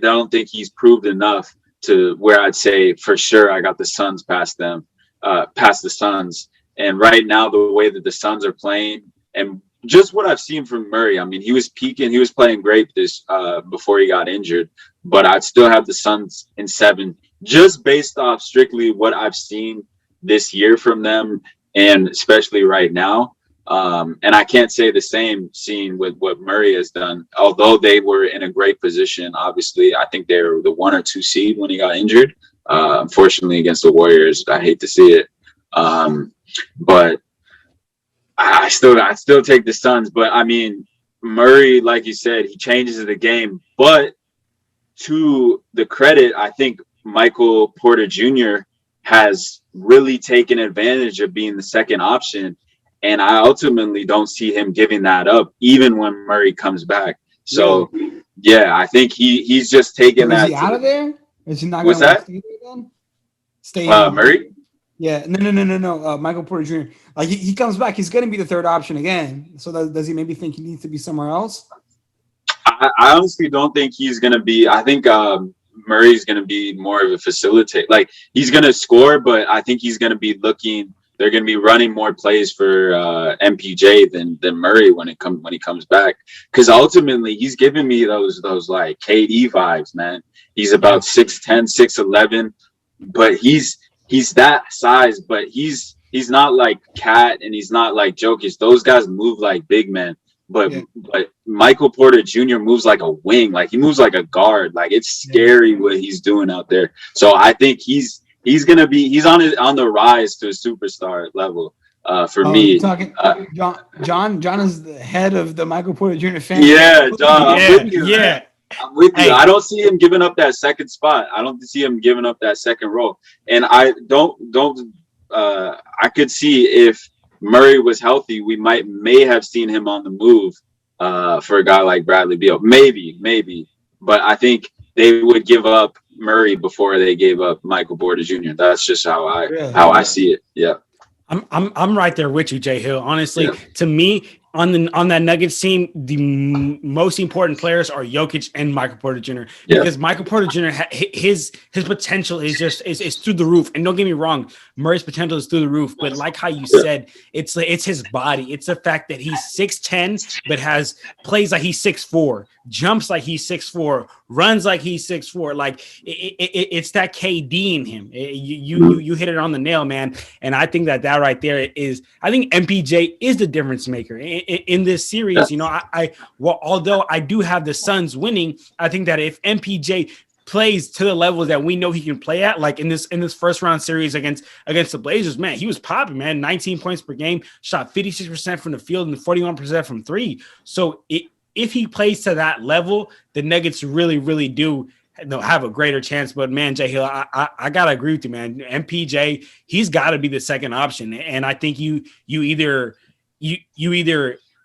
don't think he's proved enough to where I'd say for sure I got the Suns past the Suns. And right now, the way that the Suns are playing, and just what I've seen from Murray, I mean, he was peaking, he was playing great before he got injured, but I'd still have the Suns in 7, just based off strictly what I've seen this year from them, and especially right now. And I can't say the same seeing with what Murray has done, although they were in a great position. Obviously, I think they were the 1 or 2 seed when he got injured. Unfortunately, against the Warriors, I hate to see it. But I still take the Suns. But I mean, Murray, like you said, he changes the game. But to the credit, I think Michael Porter Jr. has really taken advantage of being the second option. And I ultimately don't see him giving that up, even when Murray comes back. So, yeah, I think he's just taking that. Is he out of there? Is he not going to stay there then? Stay Murray? Yeah, no. Michael Porter Jr. Like he comes back, he's going to be the third option again. So does he maybe think he needs to be somewhere else? I honestly don't think he's going to be. I think Murray's going to be more of a facilitator. Like, he's going to score, but I think he's going to be looking. They're going to be running more plays for MPJ than Murray when he comes back, because ultimately he's giving me those like KD vibes, man. He's about 6'10", 6'11", but he's that size, but he's not like Cat and he's not like Jokic. Those guys move like big men, but Michael Porter Jr. moves like a wing, like he moves like a guard. Like, it's scary what he's doing out there. So I think he's on the rise to a superstar level. For me, talking, John is the head of the Michael Porter Jr. fan. Yeah, John, I'm with you. Yeah, I'm with you. I don't see him giving up that second spot. I don't see him giving up that second role. And I I could see if Murray was healthy, we may have seen him on the move for a guy like Bradley Beal. Maybe. But I think they would give up Murray before they gave up Michael Porter Jr. That's just how I see it. Yeah. I'm right there with you, JHILL. Honestly, to me, on that Nuggets team, the most important players are Jokic and Michael Porter Jr. Because Michael Porter Jr. His potential is just is through the roof. And don't get me wrong, Murray's potential is through the roof. But like how you said, it's his body. It's the fact that he's 6'10", but plays like he's 6'4", jumps like he's 6'4", runs like he's 6'4". Like it's that KD in him. You hit it on the nail, man. And I think that right there is, I think MPJ is the difference maker in this series. You know, although I do have the Suns winning, I think that if MPJ plays to the level that we know he can play at, like in this first round series against the Blazers, man, he was popping, man. 19 points per game, shot 56% from the field and 41% from three. So if he plays to that level, the Nuggets really, really do have a greater chance. But man, JHILL, I gotta agree with you, man. MPJ, he's got to be the second option, and I think you either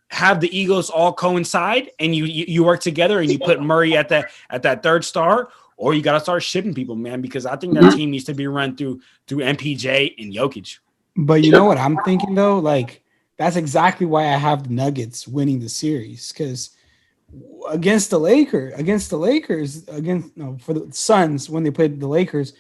have the egos all coincide and you work together and you put Murray at that third star, or you got to start shipping people, man, because I think that team needs to be run through MPJ and Jokic. But you know what I'm thinking though, like that's exactly why I have the Nuggets winning the series, because for the Suns, when they played the Lakers,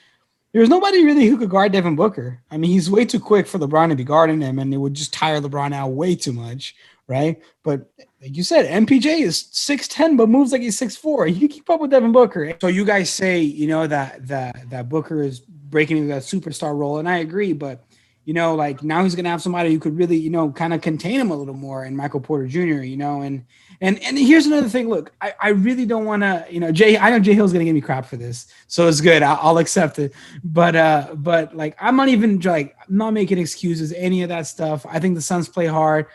there was nobody really who could guard Devin Booker. I mean, he's way too quick for LeBron to be guarding him, and it would just tire LeBron out way too much, right? But like you said, MPJ is 6'10", but moves like he's 6'4". He can keep up with Devin Booker. So you guys say, you know, that Booker is breaking into that superstar role, and I agree, but you know, like now he's gonna have somebody who could really, you know, kind of contain him a little more in Michael Porter Jr., you know, and here's another thing. Look, I really don't want to, you know, I know JHILL's gonna give me crap for this, so it's good. I'll accept it. But like I'm not making excuses, any of that stuff. I think the Suns play hard.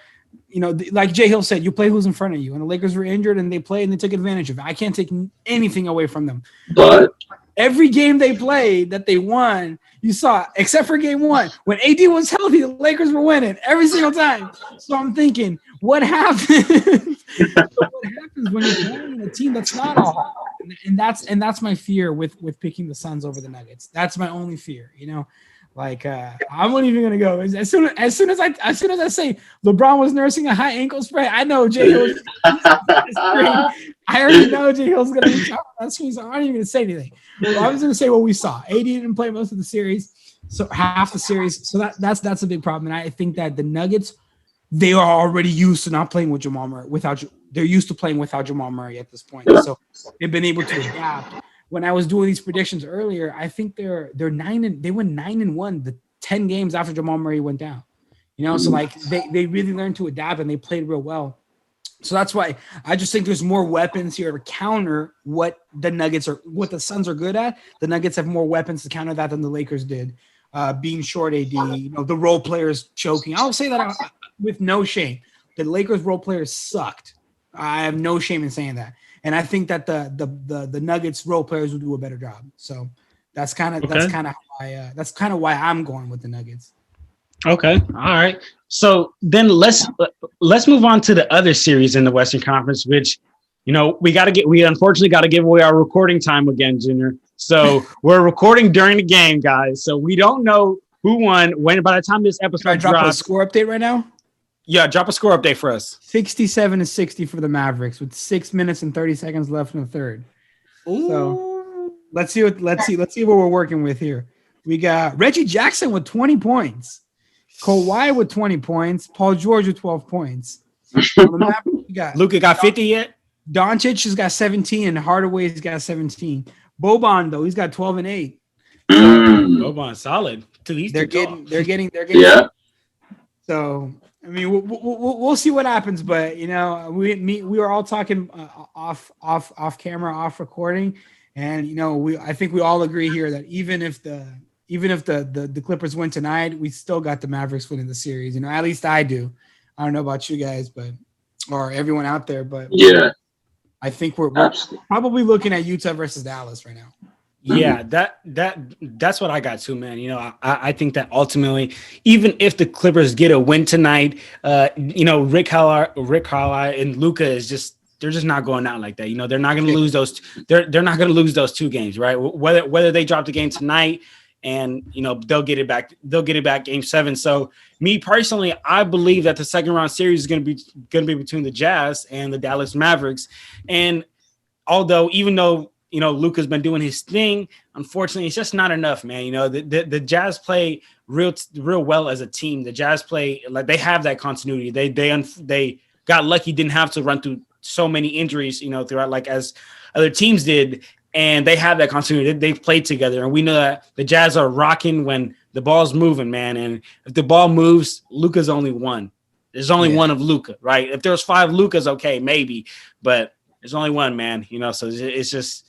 You know, like JHILL said, you play who's in front of you, and the Lakers were injured and they played and they took advantage of it. I can't take anything away from them. But every game they played that they won, you saw, except for game one, when AD was healthy, the Lakers were winning every single time. So I'm thinking, what happens? What happens when you're playing a team that's not all hard? And that's my fear with picking the Suns over the Nuggets. That's my only fear, you know. Like I'm not even gonna go. As soon as I say LeBron was nursing a high ankle sprain, I know JHILL. I already know JHILL's gonna be talking about screen, so I'm not even gonna say anything. I was gonna say what we saw. AD didn't play most of the series, so half the series. So that's a big problem. And I think that the Nuggets, they are already used to not playing with Jamal Murray they're used to playing without Jamal Murray at this point. So they've been able to adapt. When I was doing these predictions earlier, I think they went 9-1 the 10 games after Jamal Murray went down. You know, so like they really learned to adapt and they played real well. So that's why I just think there's more weapons here to counter what the Suns are good at. The Nuggets have more weapons to counter that than the Lakers did. Being short AD, you know, the role players choking. I'll say that with no shame. The Lakers role players sucked. I have no shame in saying that. And I think that the Nuggets role players will do a better job. So that's kind of why I'm going with the Nuggets. Okay, all right. So then let's move on to the other series in the Western Conference, which, you know, we unfortunately got to give away our recording time again, Junior. So we're recording during the game, guys. So we don't know who won when. By the time this episode drops, a score update right now. Yeah, drop a score update for us. 67-60 for the Mavericks with 6 minutes and 30 seconds left in the third. Ooh. So let's see what we're working with here. We got Reggie Jackson with 20 points, Kawhi with 20 points, Paul George with 12 points. Luka got 50 yet? Doncic has got 17 and Hardaway's got 17. Boban though, he's got 12 and 8. Boban solid. They're getting. Yeah. So I mean, we'll see what happens, but you know, we were all talking off camera, off recording, and you know, I think we all agree here that even if the Clippers win tonight, we still got the Mavericks winning the series. You know, at least I do. I don't know about you guys, or everyone out there, but yeah, I think we're probably looking at Utah versus Dallas right now. Yeah, that's what I got too, man. You know, I think that ultimately, even if the Clippers get a win tonight, you know, Rick Carlisle and Luka they're just not going out like that. You know, they're not going to lose those. They're not going to lose those two games, right? Whether they drop the game tonight, and they'll get it back. They'll get it back Game 7. So me personally, I believe that the second round series is going to be between the Jazz and the Dallas Mavericks. And even though Luka's been doing his thing, unfortunately, it's just not enough, man. The Jazz play real well as a team. The Jazz play like they have that continuity. They got lucky, didn't have to run through so many injuries, throughout like as other teams did. And they have that continuity. They've played together. And we know that the Jazz are rocking when the ball's moving, man. And if the ball moves, Luka's only one. There's only one of Luka, right? If there's 5 Lukas, okay, maybe. But there's only one, man. So it's just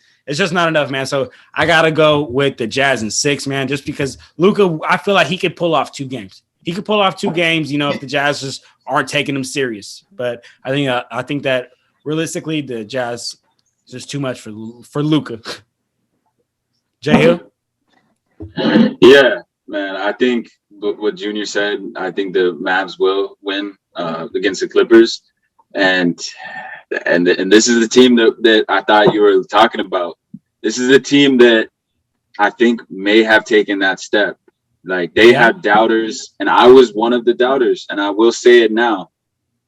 not enough, man. So I got to go with the Jazz in 6, man, just because Luka, I feel like he could pull off 2 games. He could pull off 2 games, if the Jazz just aren't taking him serious. But I think that realistically, the Jazz – it's just too much for Luka. JHILL? Yeah, man. I think what Junior said, I think the Mavs will win against the Clippers. And this is the team that I thought you were talking about. This is a team that I think may have taken that step. Like they have doubters, and I was one of the doubters, and I will say it now.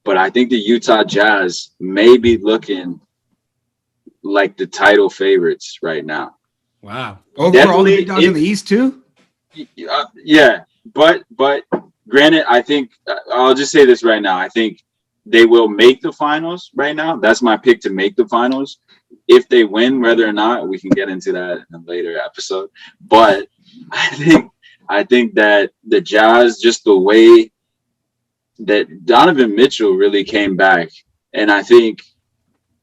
But I think the Utah Jazz may be looking like the title favorites right now. Wow. Over all the big dogs in the East too? Yeah. But granted, I think I'll just say this right now. I think they will make the finals right now. That's my pick to make the finals. If they win, whether or not, we can get into that in a later episode. But I think that the Jazz, just the way that Donovan Mitchell really came back, and I think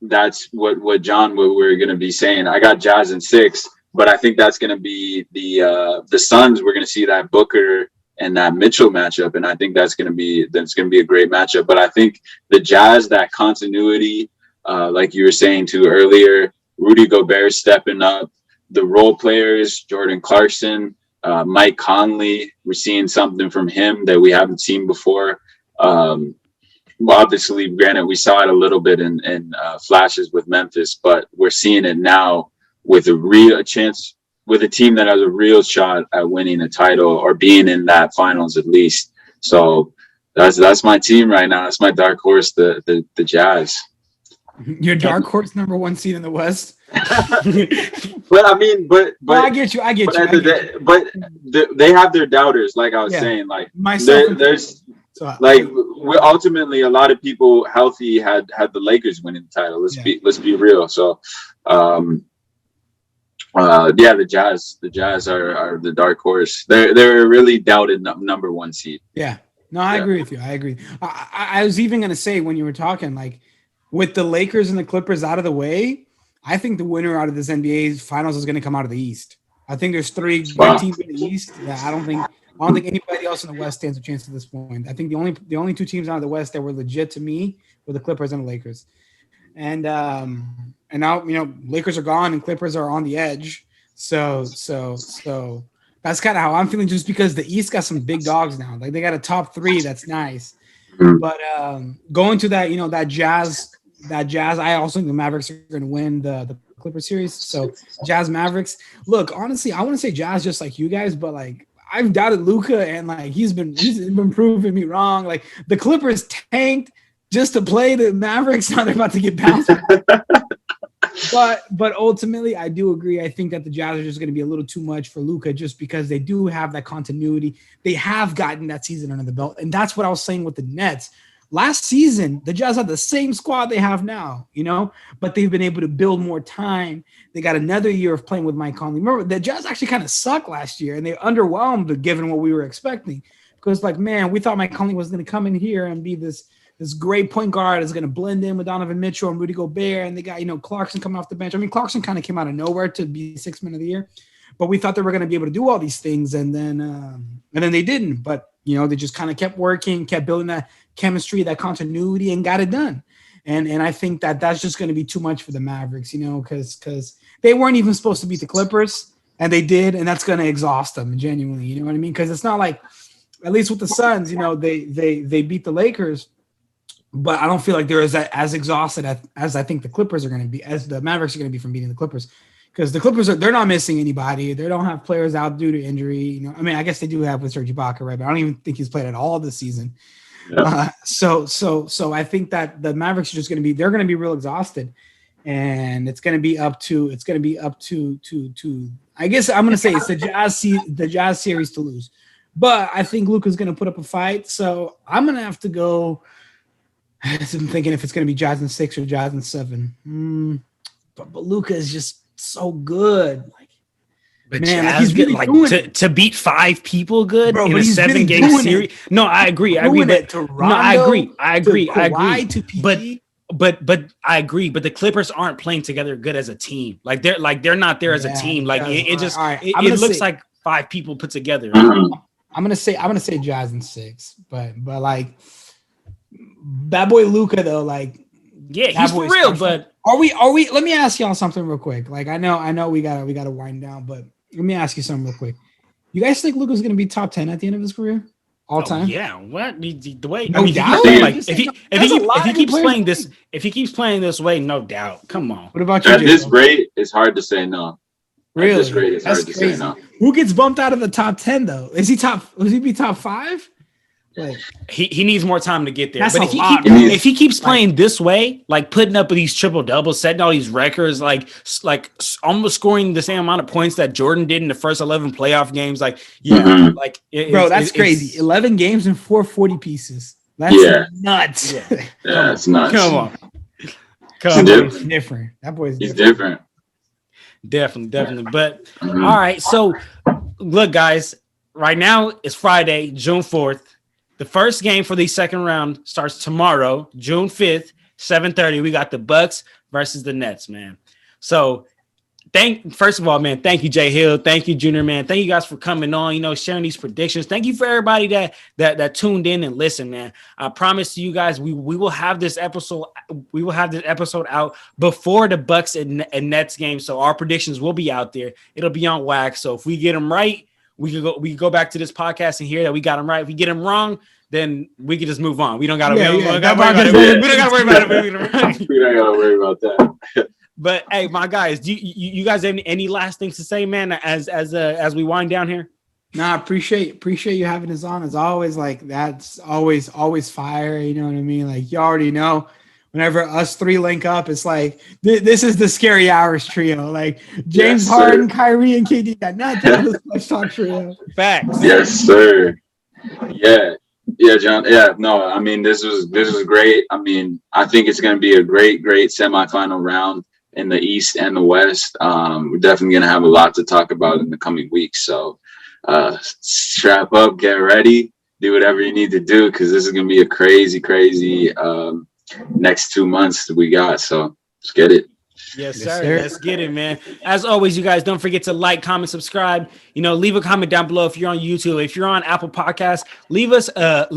that's what we're going to be saying. I got Jazz in 6, but I think that's going to be the Suns. We're going to see that Booker and that Mitchell matchup, and I think that's going to be a great matchup. But I think the Jazz, that continuity, like you were saying too earlier, Rudy Gobert stepping up, the role players, Jordan Clarkson, Mike Conley, we're seeing something from him that we haven't seen before. Obviously, granted, we saw it a little bit in flashes with Memphis, but we're seeing it now with a chance, with a team that has a real shot at winning a title or being in that finals at least. So that's my team right now. That's my dark horse, the Jazz. Your dark horse number 1 seed in the West. But I mean, but I get you. But they have their doubters, like I was saying. Like myself, there's. Like ultimately, a lot of people healthy had the Lakers winning the title. Let's be real. So, the Jazz are the dark horse. They're a really doubted number 1 seed. Yeah, no, I agree with you. I agree. I was even gonna say when you were talking, like with the Lakers and the Clippers out of the way, I think the winner out of this NBA finals is gonna come out of the East. I think there's 3 good teams in the East. I don't think anybody else in the West stands a chance at this point. I think the only 2 teams out of the West that were legit to me were the Clippers and the Lakers. And now Lakers are gone and Clippers are on the edge. So that's kind of how I'm feeling, just because the East got some big dogs now. Like they got a top 3 that's nice. But going to that Jazz, I also think the Mavericks are going to win the Clippers series. So Jazz Mavericks. Look, honestly, I want to say Jazz just like you guys, but like I've doubted Luka, and like he's been proving me wrong. Like the Clippers tanked just to play the Mavericks. Now they're about to get bounced. But ultimately, I do agree. I think that the Jazz are just going to be a little too much for Luka, just because they do have that continuity. They have gotten that season under the belt, and that's what I was saying with the Nets. Last season, the Jazz had the same squad they have now, but they've been able to build more time. They got another year of playing with Mike Conley. Remember, the Jazz actually kind of sucked last year, and they underwhelmed given what we were expecting. Because, like, man, we thought Mike Conley was going to come in here and be this great point guard that's going to blend in with Donovan Mitchell and Rudy Gobert, and they got, Clarkson coming off the bench. I mean, Clarkson kind of came out of nowhere to be 6th man of the year, but we thought they were going to be able to do all these things, and then they didn't. But they just kind of kept working, kept building that chemistry, that continuity, and got it done. And I think that's just going to be too much for the Mavericks, because they weren't even supposed to beat the Clippers, and they did, and that's going to exhaust them genuinely. You know what I mean? Because it's not like, at least with the Suns, they beat the Lakers, but I don't feel like they're as exhausted as I think the Clippers are going to be, as the Mavericks are going to be from beating the Clippers. because the Clippers they're not missing anybody. They don't have players out due to injury. You know, I mean, I guess they do have with Serge Ibaka, right? But I don't even think he's played at all this season. Yeah. So I think that the Mavericks are just going to be real exhausted, and it's going to be up to I guess I'm going to say it's the Jazz series to lose, but I think Luka's going to put up a fight. So I'm going to have to go. I'm thinking if it's going to be Jazz in 6 or Jazz in 7. But Luka is just so good. Like, but man, Jazz he's really good, to beat 5 people good, bro, in a 7-game really series. No, I agree. I agree. To PG. But I agree. But the Clippers aren't playing together good as a team. Like they're not there as a team. Like it looks like 5 people put together. I'm gonna say Jazz in 6, but like bad boy Luka though, like yeah, he's for real. But are we? Let me ask y'all something real quick. Like I know we gotta wind down, but let me ask you something real quick. You guys think Luka's gonna be top 10 at the end of his career? All time? Yeah. What the way? No doubt. If he keeps playing this way, no doubt. Come on. What about you? At this rate, it's hard to say no. Really? At this rate, it's hard to say no. Who gets bumped out of the top 10 though? Would he be top 5? Like, he needs more time to get there. That's But if he keeps playing this way, like putting up these triple doubles, setting all these records, like almost scoring the same amount of points that Jordan did in the first 11 playoff games, like that's crazy. 11 games and 440 pieces. That's nuts. Yeah, it's nuts. Come on. He's different. That boy's different. Definitely. But all right, so look, guys, right now it's Friday, June 4th. The first game for the second round starts tomorrow, June 5th, 7:30. We got the Bucks versus the Nets, man. So first of all, man, thank you, JHILL. Thank you, Junior, man. Thank you guys for coming on, sharing these predictions. Thank you for everybody that tuned in and listened, man. I promise you guys, we will have this episode. We will have this episode out before the Bucks and Nets game. So our predictions will be out there. It'll be on wax. So if we get them right, we can go back to this podcast and hear that we got them right. If we get them wrong, then we can just move on. We don't got to worry about it. We don't got to worry about that. But hey, my guys, do you guys have any last things to say, man? As we wind down here. Nah, appreciate you having us on. As always, like that's always fire. You know what I mean? Like you already know. Whenever us 3 link up, it's like this is the Scary Hours trio. Like James Harden, Kyrie, and KD got nothing on this Clutch Talk trio. Facts. Yes, sir. Yeah, John. Yeah, no, I mean this was great. I mean, I think it's going to be a great semifinal round in the East and the West. We're definitely going to have a lot to talk about in the coming weeks. So strap up, get ready, do whatever you need to do because this is going to be a crazy next 2 months that we got. So let's get it. Yes, sir. Let's get it, man. As always, you guys don't forget to like, comment, subscribe. Leave a comment down below if you're on YouTube. If you're on Apple Podcasts, leave us a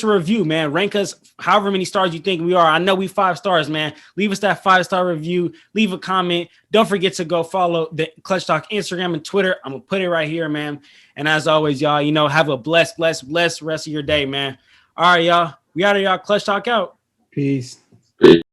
review, man. Rank us however many stars you think we are. I know we 5 stars, man. Leave us that 5-star review. Leave a comment. Don't forget to go follow the Clutch Talk Instagram and Twitter. I'm gonna put it right here, man. And as always, y'all, have a blessed rest of your day, man. All right, y'all. We out of y'all. Clutch Talk out. Peace.